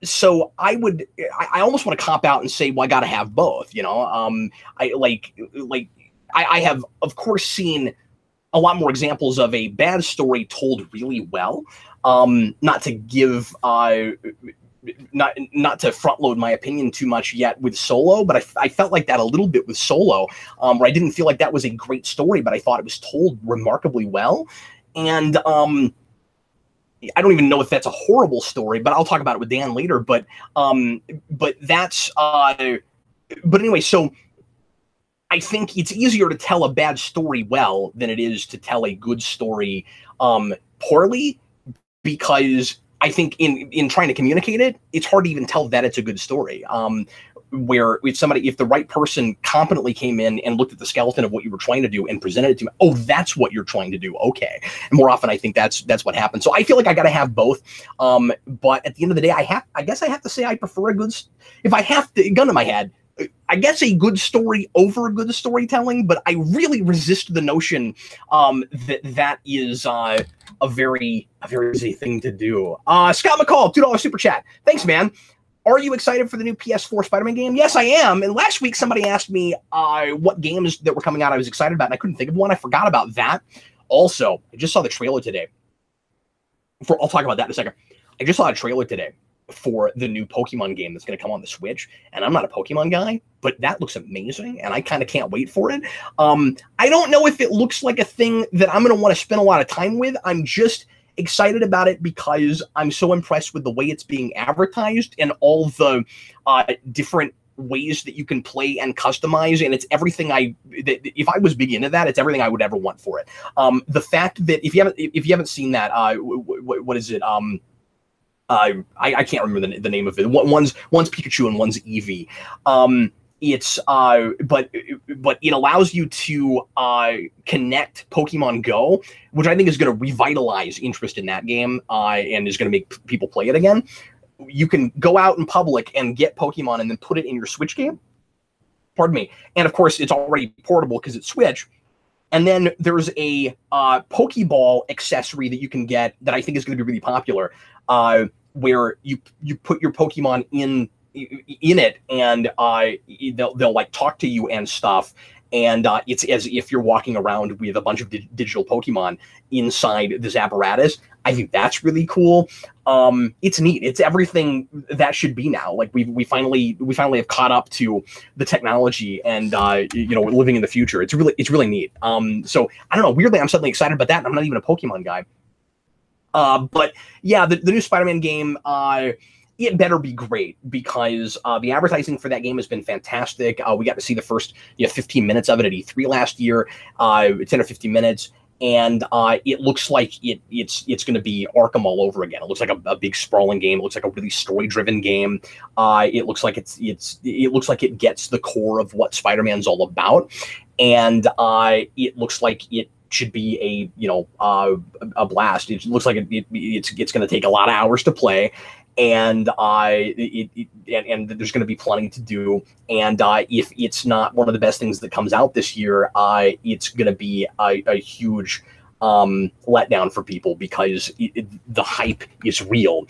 So I almost want to cop out and say, well, I got to have both. I have, of course, seen a lot more examples of a bad story told really well. Not to give, not to front load my opinion too much yet with Solo, but I felt like that a little bit with Solo, where I didn't feel like that was a great story, but I thought it was told remarkably well. And I don't even know if that's a horrible story, but I'll talk about it with Dan later. But that's, but anyway, so I think it's easier to tell a bad story well than it is to tell a good story poorly, because I think in trying to communicate it, it's hard to even tell that it's a good story. Where if the right person competently came in and looked at the skeleton of what you were trying to do and presented it to me, oh, that's what you're trying to do. Okay. And more often, I think that's what happens. So I feel like I got to have both. But at the end of the day, I guess I have to say I prefer if I have to, gun to my head, I guess a good story over good storytelling, but I really resist the notion that is a very easy thing to do. Scott McCall, $2 super chat. Thanks, man. Are you excited for the new PS4 Spider-Man game? Yes, I am. And last week, somebody asked me what games that were coming out I was excited about, and I couldn't think of one. I forgot about that. Also, I just saw the trailer today. I'll talk about that in a second. I just saw a trailer today for the new Pokemon game that's going to come on the Switch, and I'm not a Pokemon guy, but that looks amazing, and I kind of can't wait for it. I don't know if it looks like a thing that I'm going to want to spend a lot of time with. I'm just excited about it because I'm so impressed with the way it's being advertised and all the different ways that you can play and customize, and it's everything if I was big into that, it's everything I would ever want for it. The fact that if you haven't seen that, what is it? I can't remember the name of it. One's Pikachu and one's Eevee. It's but it allows you to connect Pokemon Go, which I think is going to revitalize interest in that game and is going to make people play it again. You can go out in public and get Pokemon and then put it in your Switch game. Pardon me. And of course, it's already portable because it's Switch. And then there's a Pokeball accessory that you can get that I think is going to be really popular, where you put your Pokemon in it, and they'll like talk to you and stuff. And it's as if you're walking around with a bunch of digital Pokemon inside this apparatus. I think that's really cool. It's neat. It's everything that should be now. Like we finally have caught up to the technology, and we're living in the future. It's really neat. So I don't know. Weirdly, I'm suddenly excited about that. And I'm not even a Pokemon guy. But yeah, the new Spider-Man game. It better be great, because the advertising for that game has been fantastic. We got to see the first 15 minutes of it at E3 last year, 10 or 15 minutes, and it looks like it's going to be Arkham all over again. It looks like a big sprawling game. It looks like a really story-driven game. It looks like it looks like it gets the core of what Spider-Man's all about, and it looks like it should be a blast. It looks like it's going to take a lot of hours to play. And there's going to be plenty to do. And if it's not one of the best things that comes out this year, it's going to be a huge letdown for people, because the hype is real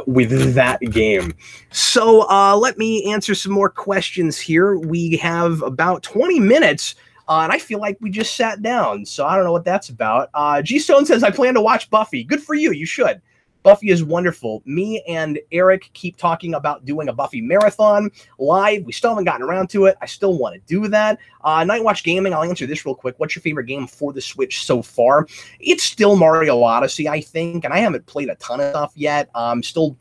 with that game. So let me answer some more questions here. We have about 20 minutes. And I feel like we just sat down, so I don't know what that's about. G Stone says, I plan to watch Buffy. Good for you. You should. Buffy is wonderful. Me and Eric keep talking about doing a Buffy marathon live. We still haven't gotten around to it. I still want to do that. Night Watch Gaming, I'll answer this real quick. What's your favorite game for the Switch so far? It's still Mario Odyssey, I think, and I haven't played a ton of stuff yet. I've still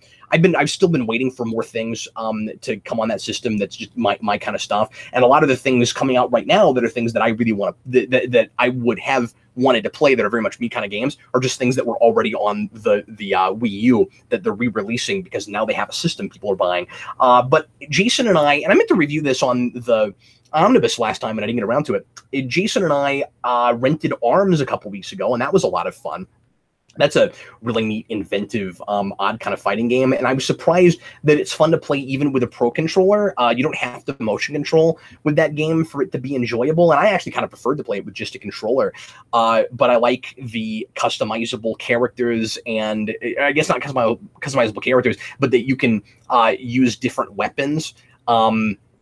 been waiting for more things to come on that system. That's just my kind of stuff. And a lot of the things coming out right now that are things that I really want to that I would have wanted to play that are very much me kind of games, are just things that were already on the Wii U that they're re-releasing because now they have a system people are buying. But Jason and I meant to review this on the Omnibus last time and I didn't get around to it. Jason and I rented ARMS a couple weeks ago, and that was a lot of fun. That's a really neat, inventive, odd kind of fighting game. And I was surprised that it's fun to play even with a Pro controller. You don't have to motion control with that game for it to be enjoyable. And I actually kind of preferred to play it with just a controller. But I like the customizable characters, and I guess not customizable characters, but that you can use different weapons.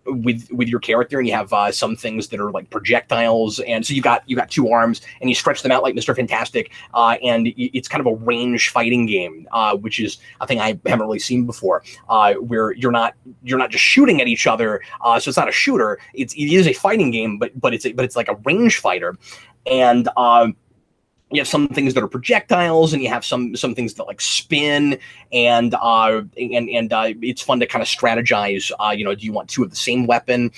With your character, and you have some things that are like projectiles, and so you got two arms and you stretch them out like Mr. Fantastic, and it's kind of a range fighting game, which is a thing I haven't really seen before, where you're not just shooting at each other, so it's not a shooter. It is a fighting game, but it's like a range fighter, and you have some things that are projectiles, and you have some things that like spin, and it's fun to kind of strategize. Do you want two of the same weapon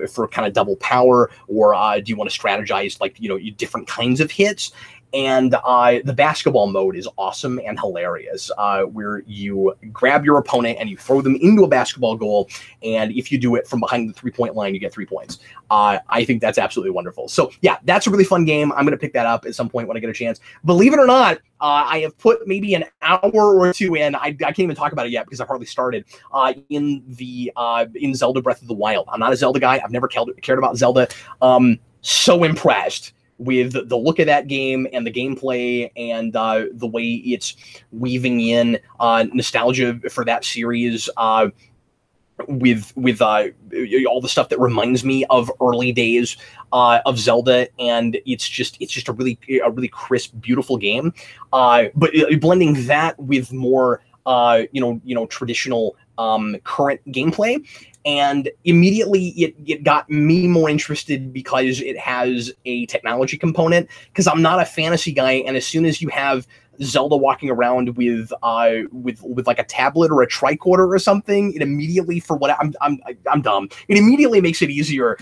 for kind of double power, or do you want to strategize like different kinds of hits? And the basketball mode is awesome and hilarious, where you grab your opponent and you throw them into a basketball goal. And if you do it from behind the 3-point line, you get 3 points. I think that's absolutely wonderful. So yeah, that's a really fun game. I'm going to pick that up at some point when I get a chance. Believe it or not, I have put maybe an hour or two in. I can't even talk about it yet because I've hardly started in Zelda Breath of the Wild. I'm not a Zelda guy. I've never cared about Zelda. So impressed with the look of that game and the gameplay and the way it's weaving in nostalgia for that series with all the stuff that reminds me of early days of Zelda, and it's just a really crisp, beautiful game. But blending that with more traditional current gameplay. And immediately it got me more interested because it has a technology component, because I'm not a fantasy guy. And as soon as you have Zelda walking around with like a tablet or a tricorder or something, it immediately, for what I'm dumb, it immediately makes it easier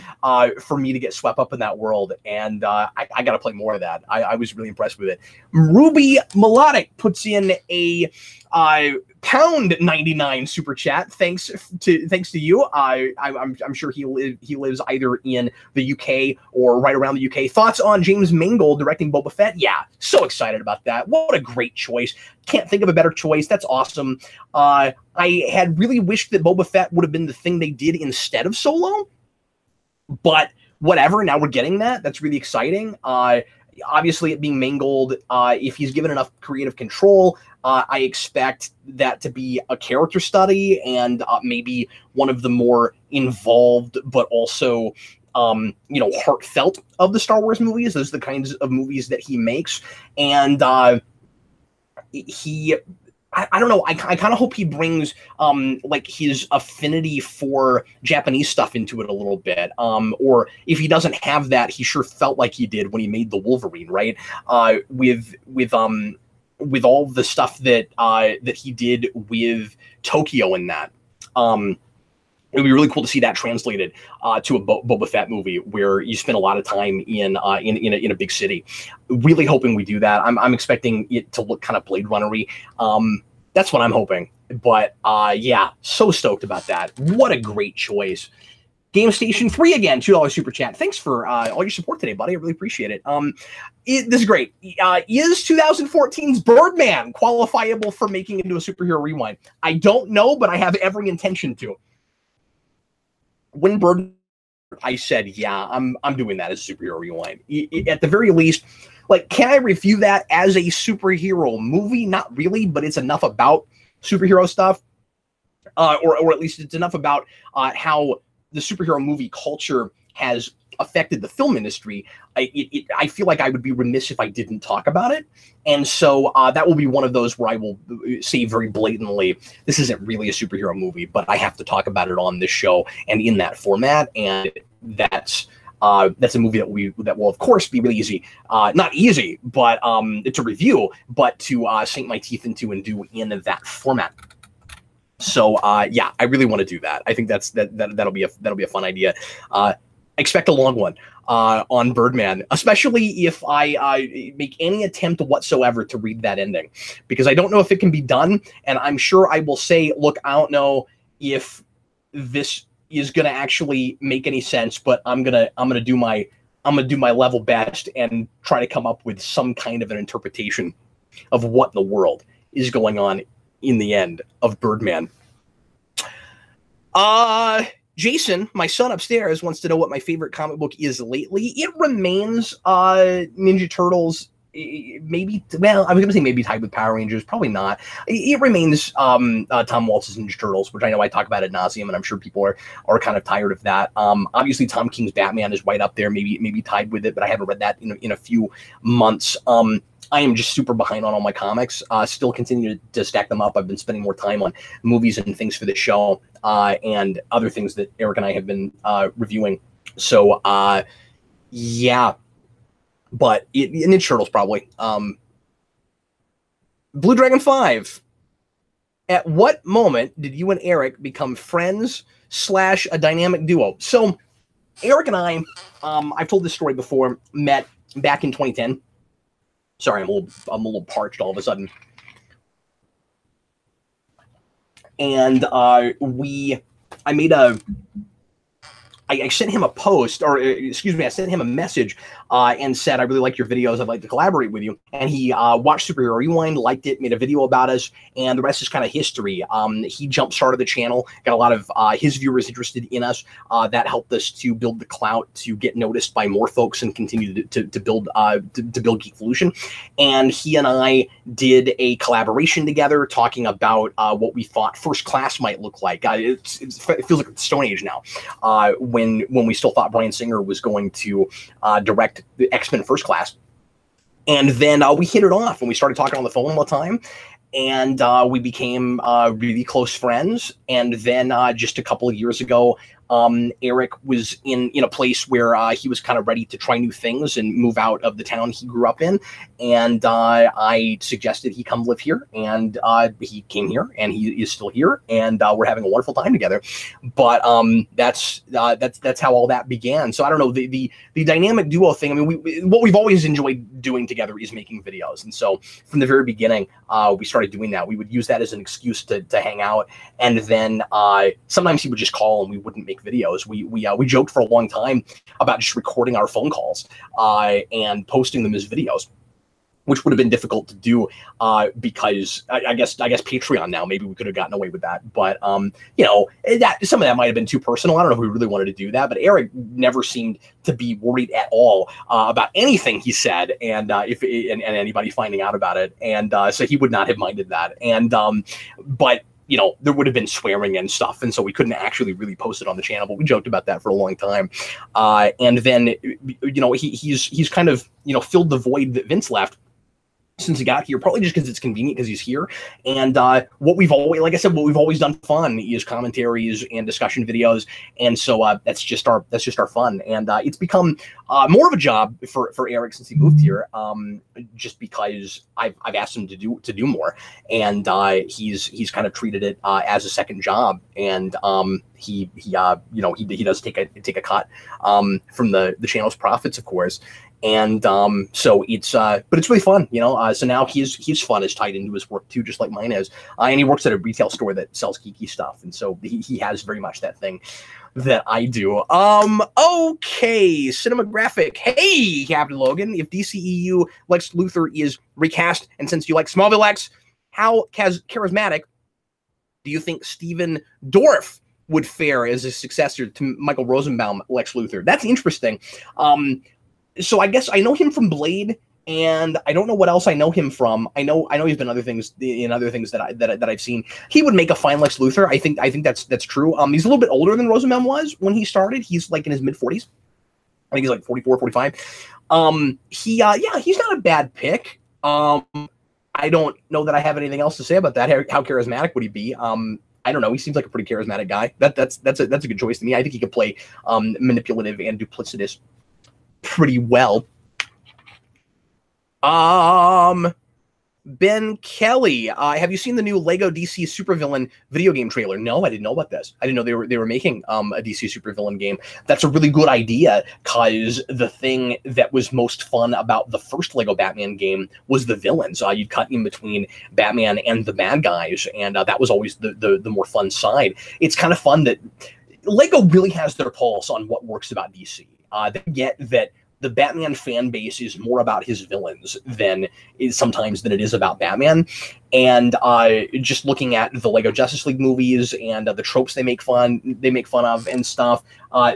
for me to get swept up in that world. And I got to play more of that. I was really impressed with it. Ruby Melodic puts in a £99 super chat. Thanks to you. I'm sure he lives either in the UK or right around the UK. Thoughts on James Mangold directing Boba Fett? Yeah, so excited about that. What a great choice. Can't think of a better choice. That's awesome. I had really wished that Boba Fett would have been the thing they did instead of Solo, but whatever. Now we're getting that. That's really exciting. obviously it being mangled, if he's given enough creative control, I expect that to be a character study and maybe one of the more involved, but also, heartfelt of the Star Wars movies. Those are the kinds of movies that he makes. And I don't know. I kind of hope he brings like his affinity for Japanese stuff into it a little bit. Or if he doesn't have that, he sure felt like he did when he made the Wolverine, right? With all the stuff that that he did with Tokyo in that. It would be really cool to see that translated to a Boba Fett movie where you spend a lot of time in a big city. Really hoping we do that. I'm expecting it to look kind of Blade Runner-y. That's what I'm hoping. But yeah, so stoked about that. What a great choice. Game Station 3 again, $2 super chat. Thanks for all your support today, buddy. I really appreciate it. This is great. Is 2014's Birdman qualifiable for making into a superhero rewind? I don't know, but I have every intention to. When Bird, I said, yeah, I'm doing that as a superhero rewind. At the very least, like, can I review that as a superhero movie? Not really, but it's enough about superhero stuff, or at least it's enough about how the superhero movie culture has affected the film industry. I feel like I would be remiss if I didn't talk about it. And so that will be one of those where I will say very blatantly, this isn't really a superhero movie, but I have to talk about it on this show and in that format. And that's a movie that will of course be really easy, not easy, but to review, but to sink my teeth into and do in that format. So yeah, I really want to do that. I think that'll be a fun idea. Expect a long one on Birdman, especially if I make any attempt whatsoever to read that ending, because I don't know if it can be done. And I'm sure I will say, look, I don't know if this is going to actually make any sense, but I'm gonna do my level best and try to come up with some kind of an interpretation of what in the world is going on in the end of Birdman. Jason, my son upstairs, wants to know what my favorite comic book is lately. It remains Ninja Turtles. Maybe, well, I was going to say maybe tied with Power Rangers. Probably not. It remains Tom Waltz's Ninja Turtles, which I know I talk about ad nauseum, and I'm sure people are kind of tired of that. Obviously, Tom King's Batman is right up there, maybe tied with it, but I haven't read that in a few months. I am just super behind on all my comics. Still continue to stack them up. I've been spending more time on movies and things for the show and other things that Eric and I have been reviewing. So, yeah. But Ninja Turtles probably. Blue Dragon 5. At what moment did you and Eric become friends / a dynamic duo? So, Eric and I, I've told this story before, met back in 2010. Sorry, I'm a little parched all of a sudden. And I sent him a post, or excuse me, I sent him a message and said, I really like your videos. I'd like to collaborate with you. And he watched Superhero Rewind, liked it, made a video about us, and the rest is kind of history. He jump-started the channel, got a lot of his viewers interested in us. That helped us to build the clout, to get noticed by more folks and continue to build Geekvolution. And he and I did a collaboration together talking about what we thought First Class might look like. It feels like the Stone Age now. When we still thought Bryan Singer was going to direct the X-Men First Class. And then we hit it off and we started talking on the phone all the time. And we became really close friends. And then just a couple of years ago, Eric was in a place where he was kind of ready to try new things and move out of the town he grew up in. And I suggested he come live here, and he came here, and he is still here, and we're having a wonderful time together. But that's how all that began. So I don't know, the dynamic duo thing. I mean, what we've always enjoyed doing together is making videos, and so from the very beginning, we started doing that. We would use that as an excuse to hang out, and then sometimes he would just call and we wouldn't make videos. We joked for a long time about just recording our phone calls and posting them as videos, which would have been difficult to do because I guess Patreon now, maybe we could have gotten away with that. But, you know, that some of that might have been too personal. I don't know if we really wanted to do that, but Eric never seemed to be worried at all about anything he said and anybody finding out about it. And so he would not have minded that. And but you know, there would have been swearing and stuff, and so we couldn't actually really post it on the channel, but we joked about that for a long time. And then, you know, he's kind of, you know, filled the void that Vince left since he got here, probably just because it's convenient because he's here. And what we've always, like I said, what we've always done fun is commentaries and discussion videos, and so that's just our fun. And it's become more of a job for Eric since he moved here, just because I've asked him to do more, and he's kind of treated it as a second job. And he you know, he does take a cut from the channel's profits, of course. And so it's but it's really fun, you know. So now his fun is tied into his work too, just like mine is. And he works at a retail store that sells geeky stuff, and so he has very much that thing that I do. Okay, Cinematographic. Hey, Captain Logan, if DCEU Lex Luthor is recast, and since you like Smallville X, how charismatic do you think Steven Dorff would fare as a successor to Michael Rosenbaum Lex Luthor? That's interesting. So I guess I know him from Blade, and I don't know what else I know him from. I know he's been other things that I've seen. He would make a fine Lex Luthor. I think that's true. He's a little bit older than Rosenbaum was when he started. He's like in his mid-40s. I think he's like 44, 45. He's not a bad pick. I don't know that I have anything else to say about that. How charismatic would he be? I don't know. He seems like a pretty charismatic guy. That's a good choice to me. I think he could play manipulative and duplicitous pretty well. Ben Kelly, have you seen the new Lego DC supervillain video game trailer? No, I didn't know about this. I didn't know they were making a DC supervillain game. That's a really good idea, because the thing that was most fun about the first Lego Batman game was the villains. You'd cut in between Batman and the bad guys, and that was always the more fun side. It's kind of fun that Lego really has their pulse on what works about DC. They get that the Batman fan base is more about his villains than it is about Batman. And just looking at the Lego Justice League movies and the tropes they make fun of and stuff,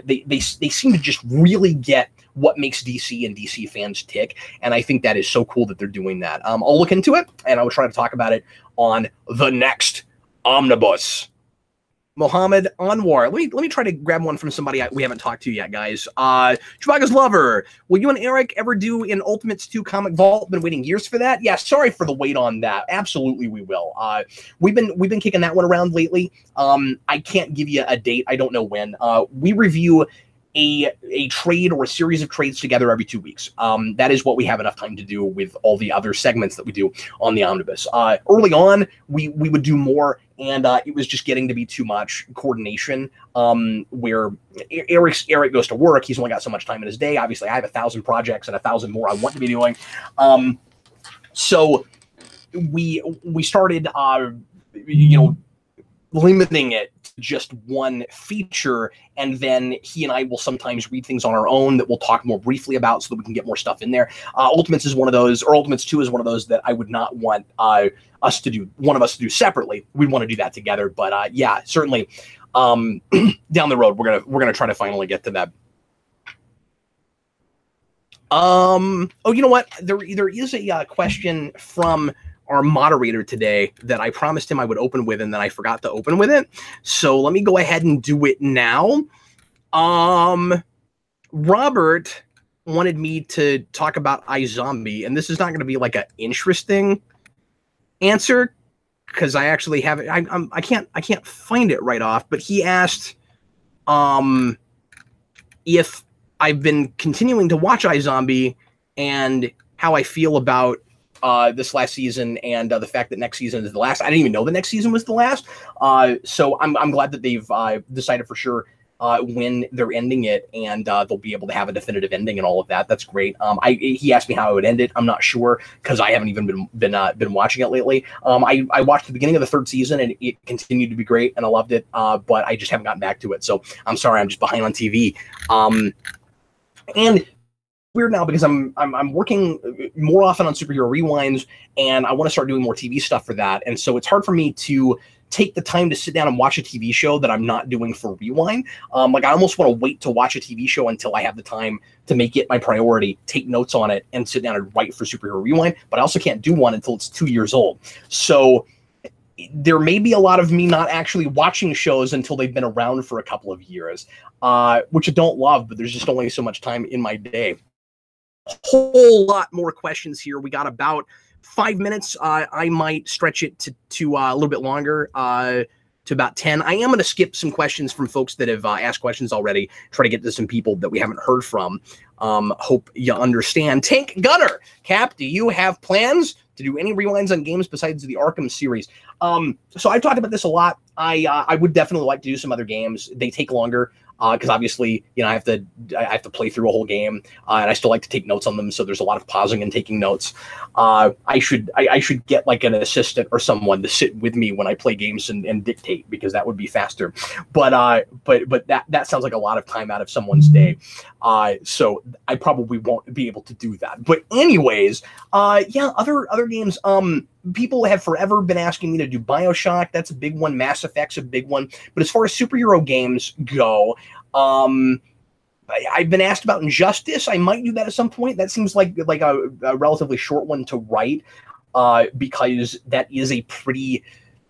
they seem to just really get what makes DC and DC fans tick. And I think that is so cool that they're doing that. I'll look into it, and I will try to talk about it on the next Omnibus. Mohammed Anwar. Let me try to grab one from somebody we haven't talked to yet, guys. Chewbacca's Lover. Will you and Eric ever do an Ultimates 2 comic vault? Been waiting years for that. Yeah, sorry for the wait on that. Absolutely, we will. We've been kicking that one around lately. I can't give you a date. I don't know when. We review a trade or a series of trades together every 2 weeks. That is what we have enough time to do with all the other segments that we do on the Omnibus. Early on, we would do more, and it was just getting to be too much coordination, where Eric goes to work. He's only got so much time in his day. Obviously, I have 1,000 projects and 1,000 more I want to be doing. So we started, limiting it to just one feature, and then he and I will sometimes read things on our own that we'll talk more briefly about so that we can get more stuff in there. Ultimates is one of those, or Ultimates 2 is one of those that I would not want one of us to do separately. We want to do that together, but yeah, certainly down the road we're gonna try to finally get to that. Oh, you know what? There is a question from our moderator today that I promised him I would open with, and then I forgot to open with it. So let me go ahead and do it now. Robert wanted me to talk about iZombie, and this is not going to be like an interesting answer because I actually have it. I can't find it right off, but he asked if I've been continuing to watch iZombie and how I feel about this last season, and the fact that next season is the last. I didn't even know the next season was the last. So I'm glad that they've decided for sure when they're ending it, and they'll be able to have a definitive ending and all of that. That's great. He asked me how I would end it. I'm not sure because I haven't even been watching it lately. I watched the beginning of the 3rd season, and it continued to be great, and I loved it. But I just haven't gotten back to it. So I'm sorry, I'm just behind on TV. And weird now because I'm working more often on Superhero Rewinds, and I want to start doing more TV stuff for that. And so it's hard for me to take the time to sit down and watch a TV show that I'm not doing for Rewind. Like I almost want to wait to watch a TV show until I have the time to make it my priority, take notes on it, and sit down and write for Superhero Rewind. But I also can't do one until it's 2 years old. So there may be a lot of me not actually watching shows until they've been around for a couple of years, which I don't love, but there's just only so much time in my day. A whole lot more questions here. We got about 5 minutes. I might stretch it to a little bit longer, to about 10. I am going to skip some questions from folks that have asked questions already, try to get to some people that we haven't heard from. Hope you understand. Tank Gunner, Cap, do you have plans to do any rewinds on games besides the Arkham series? So I've talked about this a lot. I would definitely like to do some other games. They take longer. Because obviously, you know, I have to play through a whole game, and I still like to take notes on them. So there's a lot of pausing and taking notes. I should get like an assistant or someone to sit with me when I play games and dictate, because that would be faster. But that sounds like a lot of time out of someone's day. So I probably won't be able to do that. But anyways, yeah, other games. People have forever been asking me to do BioShock. That's a big one. Mass Effect's a big one. But as far as superhero games go, I've been asked about Injustice. I might do that at some point. That seems like a relatively short one to write, because that is a pretty,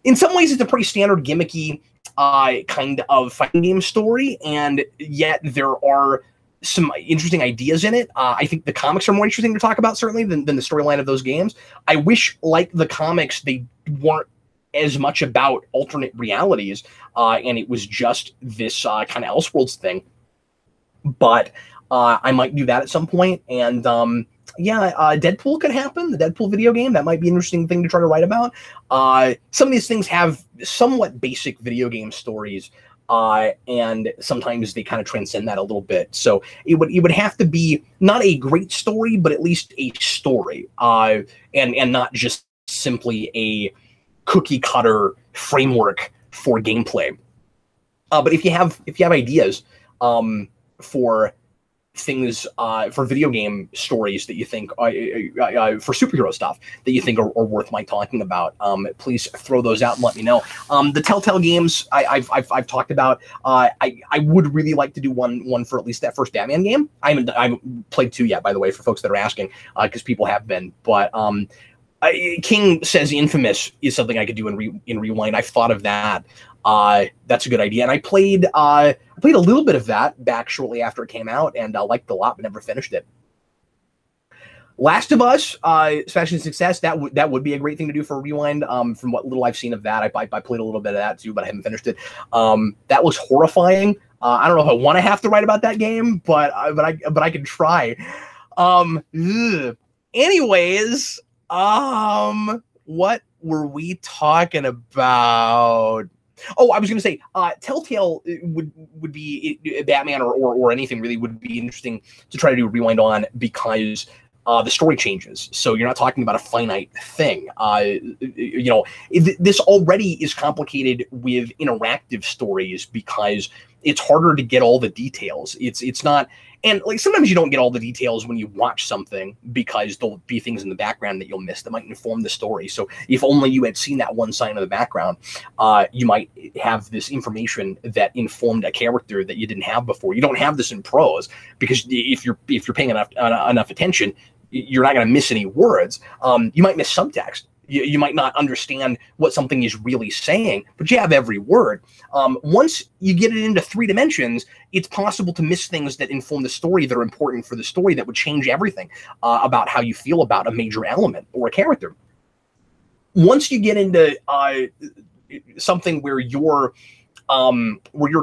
in some ways, it's a pretty standard gimmicky kind of fighting game story, and yet there are some interesting ideas in it. I think the comics are more interesting to talk about, certainly, than the storyline of those games. I wish, like the comics, they weren't as much about alternate realities, and it was just this kind of Elseworlds thing. But I might do that at some point. And yeah, Deadpool could happen. The Deadpool video game, that might be an interesting thing to try to write about. Some of these things have somewhat basic video game stories, and sometimes they kind of transcend that a little bit. So it would have to be not a great story, but at least a story, and not just simply a cookie cutter framework for gameplay. But if you have ideas for things, for video game stories that you think for superhero stuff that you think are worth my talking about, please throw those out and let me know. The Telltale games I've talked about. I would really like to do one for at least that first Batman game. I haven't played 2 yet, by the way, for folks that are asking, because people have been. But King says Infamous is something I could do in Rewind. I've thought of that. That's a good idea. And I played a little bit of that back shortly after it came out, and I liked it a lot, but never finished it. Last of Us, Smashing Success, that would be a great thing to do for a Rewind. From what little I've seen of that, I played a little bit of that too, but I haven't finished it. That was horrifying. I don't know if I want to have to write about that game, but I can try. Anyways, what were we talking about? Oh, I was going to say, Telltale would be Batman or anything really would be interesting to try to do a rewind on, because the story changes. So you're not talking about a finite thing. You know, this already is complicated with interactive stories because it's harder to get all the details. It's not, and like sometimes you don't get all the details when you watch something, because there'll be things in the background that you'll miss that might inform the story. So if only you had seen that one sign in the background, you might have this information that informed a character that you didn't have before. You don't have this in prose, because if you're paying enough attention, you're not going to miss any words. You might miss subtext. You might not understand what something is really saying, but you have every word. Once you get it into 3 dimensions, it's possible to miss things that inform the story that are important for the story, that would change everything about how you feel about a major element or a character. Once you get into something where your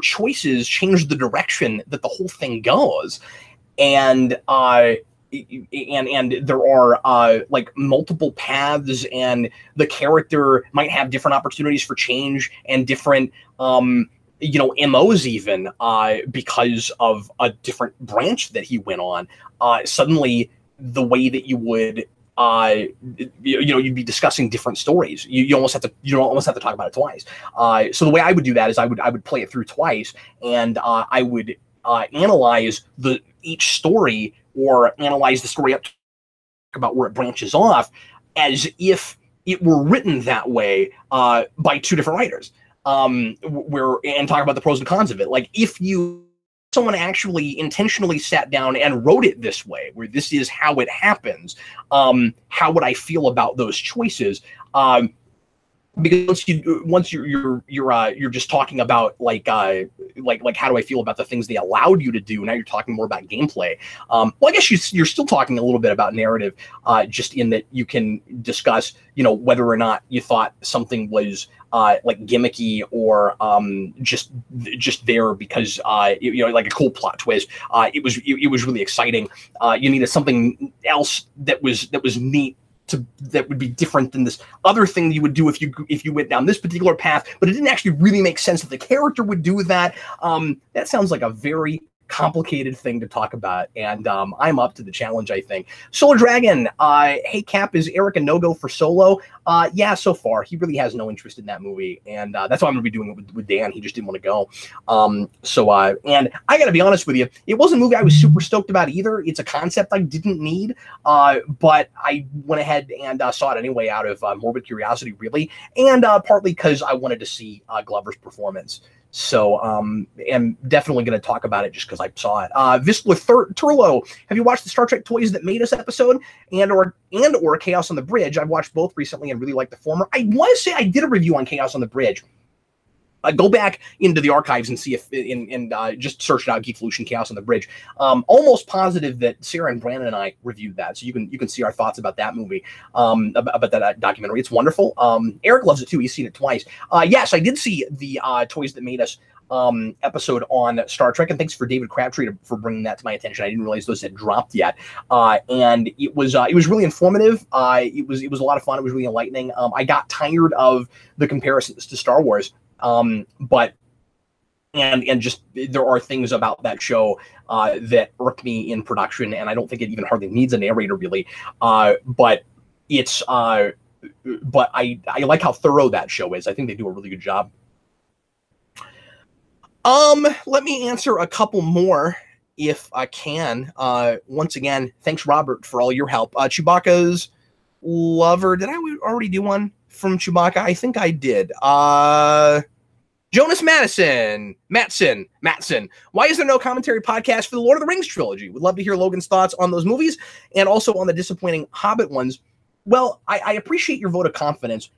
choices change the direction that the whole thing goes, and there are like multiple paths, and the character might have different opportunities for change and different you know, MOs even, because of a different branch that he went on. Suddenly the way that you would you know, you'd be discussing different stories. You almost have to talk about it twice. So the way I would do that is I would play it through twice, and I would analyze each story or analyze the story up, about where it branches off, as if it were written that way by two different writers, and talk about the pros and cons of it. Like, if someone actually intentionally sat down and wrote it this way, where this is how it happens, how would I feel about those choices? Because once you're just talking about like how do I feel about the things they allowed you to do? Now you're talking more about gameplay. Well, I guess you're still talking a little bit about narrative, just in that you can discuss, whether or not you thought something was like gimmicky, or just there because like a cool plot twist. It was really exciting. You needed something else that was neat, that would be different than this other thing you would do if you went down this particular path, but it didn't actually really make sense that the character would do that. That sounds like a very complicated thing to talk about, and I'm up to the challenge, I think. Solar Dragon, hey Cap, is Eric a no-go for Solo? Yeah, so far he really has no interest in that movie, and that's why I'm gonna be doing it with Dan. He just didn't want to go. And I gotta be honest with you, it wasn't a movie I was super stoked about either. It's a concept I didn't need, but I went ahead and saw it anyway out of morbid curiosity, really, and partly because I wanted to see Glover's performance. So am definitely going to talk about it just because I saw it. Visla Turlo, have you watched the Star Trek Toys That Made Us episode and or Chaos on the Bridge? I've watched both recently and really like the former. I want to say I did a review on Chaos on the Bridge. Go back into the archives and see if just search it out, Geekvolution Chaos on the Bridge. Almost positive that Sarah and Brandon and I reviewed that, so you can see our thoughts about that movie, about that documentary. It's wonderful. Eric loves it too. He's seen it twice. Yes, I did see the Toys That Made Us episode on Star Trek, and thanks for David Crabtree for bringing that to my attention. I didn't realize those had dropped yet, and it was really informative. It was a lot of fun. It was really enlightening. I got tired of the comparisons to Star Wars. But just there are things about that show that irk me in production, and I don't think it even hardly needs a narrator, really. But it's but I like how thorough that show is. I think they do a really good job. Let me answer a couple more if I can. Once again, thanks Robert for all your help. Chewbacca's lover. Did I already do one from Chewbacca? I think I did. Jonas Matson. Why is there no commentary podcast for the Lord of the Rings trilogy? Would love to hear Logan's thoughts on those movies and also on the disappointing Hobbit ones. Well, I appreciate your vote of confidence.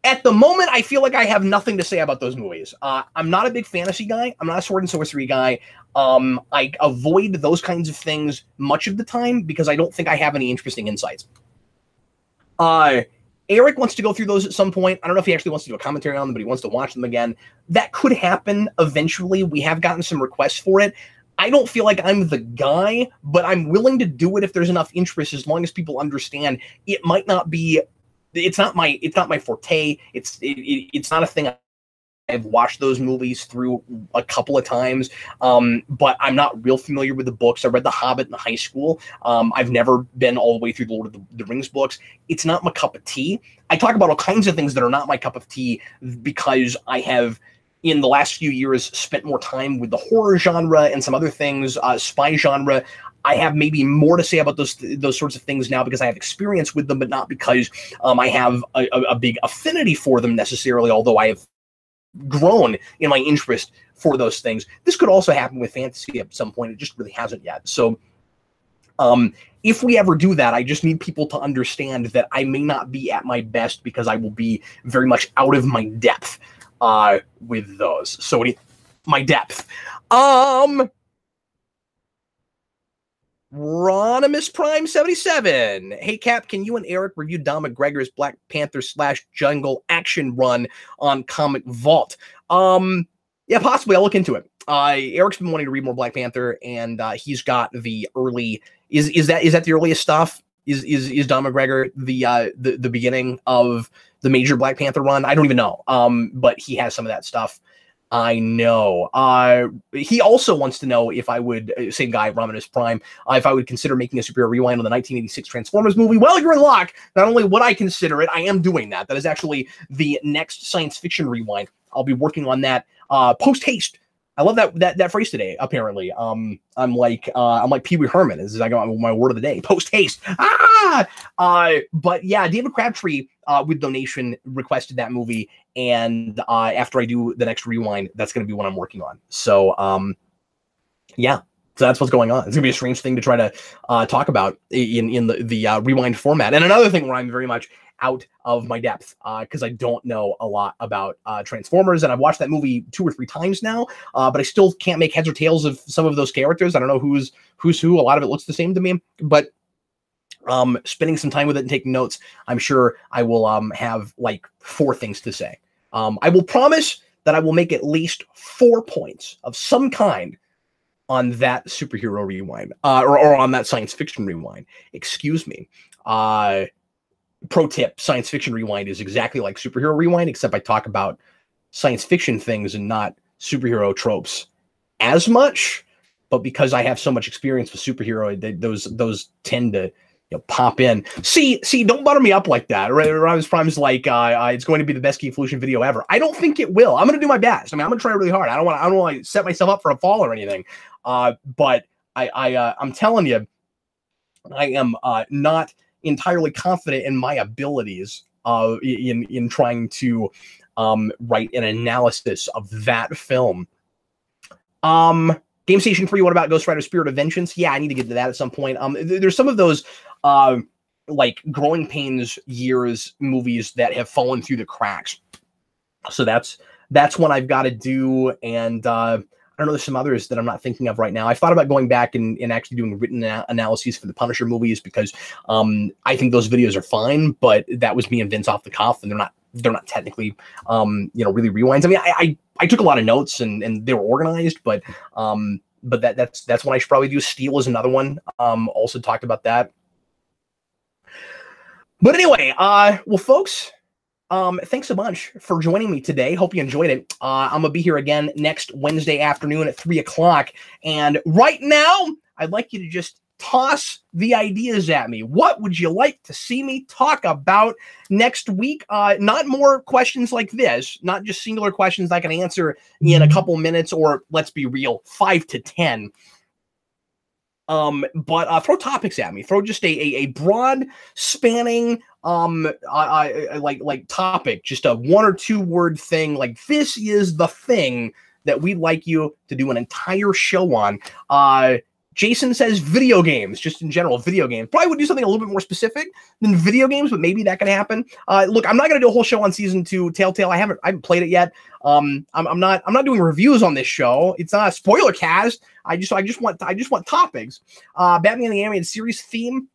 At the moment, I feel like I have nothing to say about those movies. I'm not a big fantasy guy. I'm not a sword and sorcery guy. I avoid those kinds of things much of the time because I don't think I have any interesting insights. Eric wants to go through those at some point. I don't know if he actually wants to do a commentary on them, but he wants to watch them again. That could happen eventually. We have gotten some requests for it. I don't feel like I'm the guy, but I'm willing to do it if there's enough interest, as long as people understand it might not be, it's not my forte. It's not a thing I've watched those movies through a couple of times, but I'm not real familiar with the books. I read The Hobbit in high school. I've never been all the way through the Lord of the Rings books. It's not my cup of tea. I talk about all kinds of things that are not my cup of tea because I have, in the last few years, spent more time with the horror genre and some other things, spy genre. I have maybe more to say about those sorts of things now because I have experience with them, but not because I have a big affinity for them necessarily, although I have grown in my interest for those things. This could also happen with fantasy at some point. It just really hasn't yet. So if we ever do that, I just need people to understand that I may not be at my best because I will be very much out of my depth with those. So my depth. Ronimus Prime 77. Hey Cap, can you and Eric review Don McGregor's Black Panther / Jungle action run on Comic Vault? Yeah, possibly. I'll look into it. Eric's been wanting to read more Black Panther, and he's got the early. Is that the earliest stuff? Is Don McGregor the beginning of the major Black Panther run? I don't even know. But he has some of that stuff. I know. He also wants to know if I would, same guy, Romanus Prime, if I would consider making a superior rewind on the 1986 Transformers movie. Well, you're in luck. Not only would I consider it, I am doing that. That is actually the next science fiction rewind. I'll be working on that post-haste I love that phrase today. Apparently, I'm like Pee Wee Herman. This is I got my word of the day. Post haste. But yeah, David Crabtree with donation requested that movie, and after I do the next rewind, that's going to be what I'm working on. So yeah. So that's what's going on. It's gonna be a strange thing to try to talk about in the rewind format. And another thing where I'm very much out of my depth because I don't know a lot about Transformers, and I've watched that movie 2 or 3 times now, but I still can't make heads or tails of some of those characters. I don't know who's who. A lot of it looks the same to me, but spending some time with it and taking notes, I'm sure I will have like 4 things to say. I will promise that I will make at least 4 points of some kind on that superhero rewind, or on that science fiction rewind. Excuse me. Pro tip, science fiction rewind is exactly like superhero rewind, except I talk about science fiction things and not superhero tropes as much. But because I have so much experience with superhero, those tend to pop in. See, don't butter me up like that. Rhymes Prime's like, it's going to be the best Geek Evolution video ever. I don't think it will. I'm going to do my best. I mean, I'm going to try really hard. I don't want to set myself up for a fall or anything. But I'm telling you, I am not entirely confident in my abilities in trying to write an analysis of that film. Game Station 3, what about Ghost Rider Spirit of Vengeance? Yeah, I need to get to that at some point. There's some of those like Growing Pains years movies that have fallen through the cracks. So that's one I've got to do. And I don't know, there's some others that I'm not thinking of right now. I thought about going back and actually doing written analyses for the Punisher movies because I think those videos are fine, but that was me and Vince off the cuff, and they're not technically really rewinds. I mean, I took a lot of notes and they were organized, but that's one I should probably do. Steel is another one. Also talked about that. But anyway, well, folks, thanks a bunch for joining me today. Hope you enjoyed it. I'm gonna be here again next Wednesday afternoon at 3 o'clock. And right now, I'd like you to just toss the ideas at me. What would you like to see me talk about next week? Not more questions like this, not just singular questions I can answer in a couple minutes, or let's be real, 5 to 10. But throw topics at me. Throw just a broad spanning like topic, just a 1 or 2 word thing. Like, this is the thing that we'd like you to do an entire show on. Jason says video games, just in general, video games. Probably would do something a little bit more specific than video games, but maybe that could happen. Look, I'm not going to do a whole show on season 2 Telltale. I haven't played it yet. I'm not doing reviews on this show. It's not a spoiler cast. I just want topics. Batman the Animated Series theme.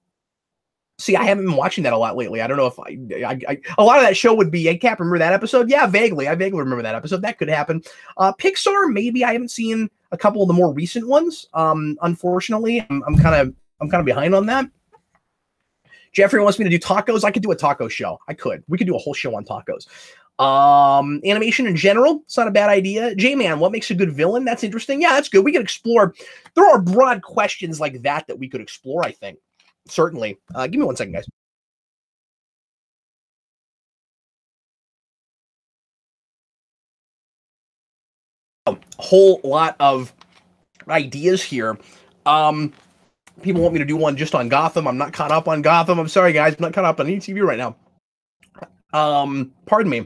See, I haven't been watching that a lot lately. I don't know if a lot of that show would be, I can't remember that episode. Yeah, vaguely. I vaguely remember that episode. That could happen. Pixar, maybe. I haven't seen a couple of the more recent ones. Unfortunately, I'm kind of behind on that. Jeffrey wants me to do tacos. I could do a taco show. We could do a whole show on tacos. Animation in general, it's not a bad idea. J-Man, what makes a good villain? That's interesting. Yeah, that's good. We could explore. There are broad questions like that we could explore, I think. Certainly. Give me 1 second, guys. A whole lot of ideas here. People want me to do one just on Gotham. I'm not caught up on Gotham. I'm sorry, guys. I'm not caught up on any TV right now. Pardon me.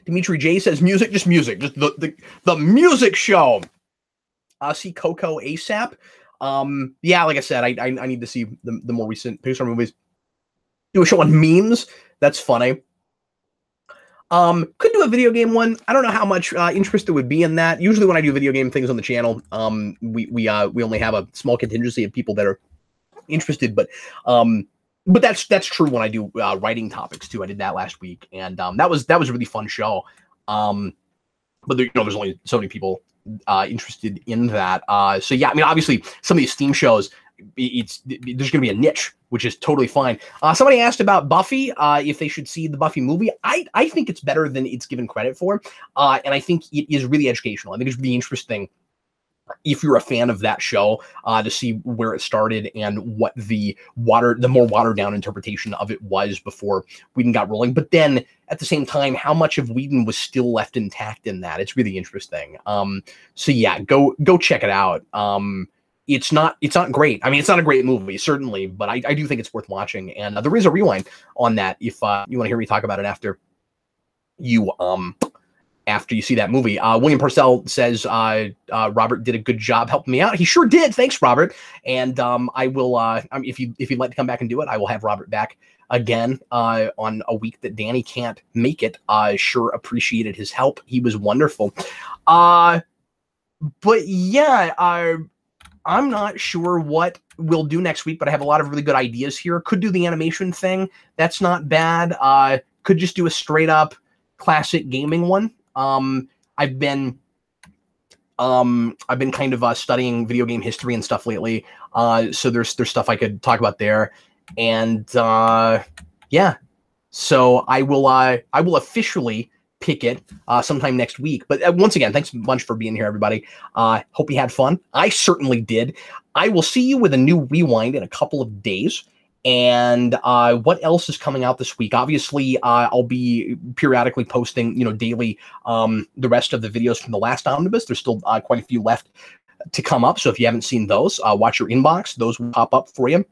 Dimitri J says music, just the music show. See Coco ASAP. Yeah, like I said, I need to see the more recent Pixar movies. Do a show on memes. That's funny. Could do a video game one. I don't know how much interest there would be in that. Usually when I do video game things on the channel, we only have a small contingency of people that are interested, but that's true when I do writing topics too. I did that last week, and that was a really fun show. But there's only so many people interested in that. So yeah, I mean, obviously some of these theme shows, there's going to be a niche, which is totally fine. Somebody asked about Buffy, if they should see the Buffy movie. I think it's better than it's given credit for. And I think it is really educational. I think it's really interesting if you're a fan of that show, to see where it started and what the more watered down interpretation of it was before Whedon got rolling. But then at the same time, how much of Whedon was still left intact in that? It's really interesting. So yeah, go check it out. It's not great. I mean, it's not a great movie, certainly, but I do think it's worth watching. And there is a rewind on that if you want to hear me talk about it after you see that movie. William Purcell says, Robert did a good job helping me out. He sure did. Thanks, Robert. And I will, if you'd like to come back and do it, I will have Robert back again on a week that Danny can't make it. Sure appreciated his help. He was wonderful. But yeah, I'm not sure what we'll do next week, but I have a lot of really good ideas here. Could do the animation thing. That's not bad. Could just do a straight up classic gaming one. I've been kind of studying video game history and stuff lately. So there's stuff I could talk about there. And yeah. So I will officially pick it sometime next week. But once again, thanks a bunch for being here, everybody. Hope you had fun. I certainly did. I will see you with a new rewind in a couple of days. And what else is coming out this week? Obviously, I'll be periodically posting, daily, the rest of the videos from the last Omnibus. There's still quite a few left to come up. So if you haven't seen those, watch your inbox. Those will pop up for you.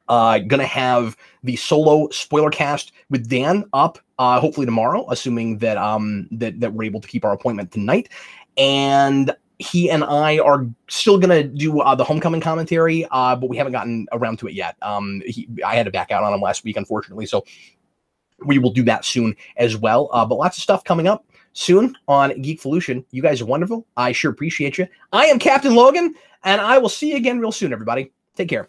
Gonna have the solo spoiler cast with Dan up hopefully tomorrow, assuming that that we're able to keep our appointment tonight. And he and I are still gonna do the homecoming commentary, but we haven't gotten around to it yet. I had to back out on him last week, unfortunately, so we will do that soon as well. But lots of stuff coming up soon on Geekvolution. You guys are wonderful. I sure appreciate you. I am Captain Logan, and I will see you again real soon, everybody. Take care.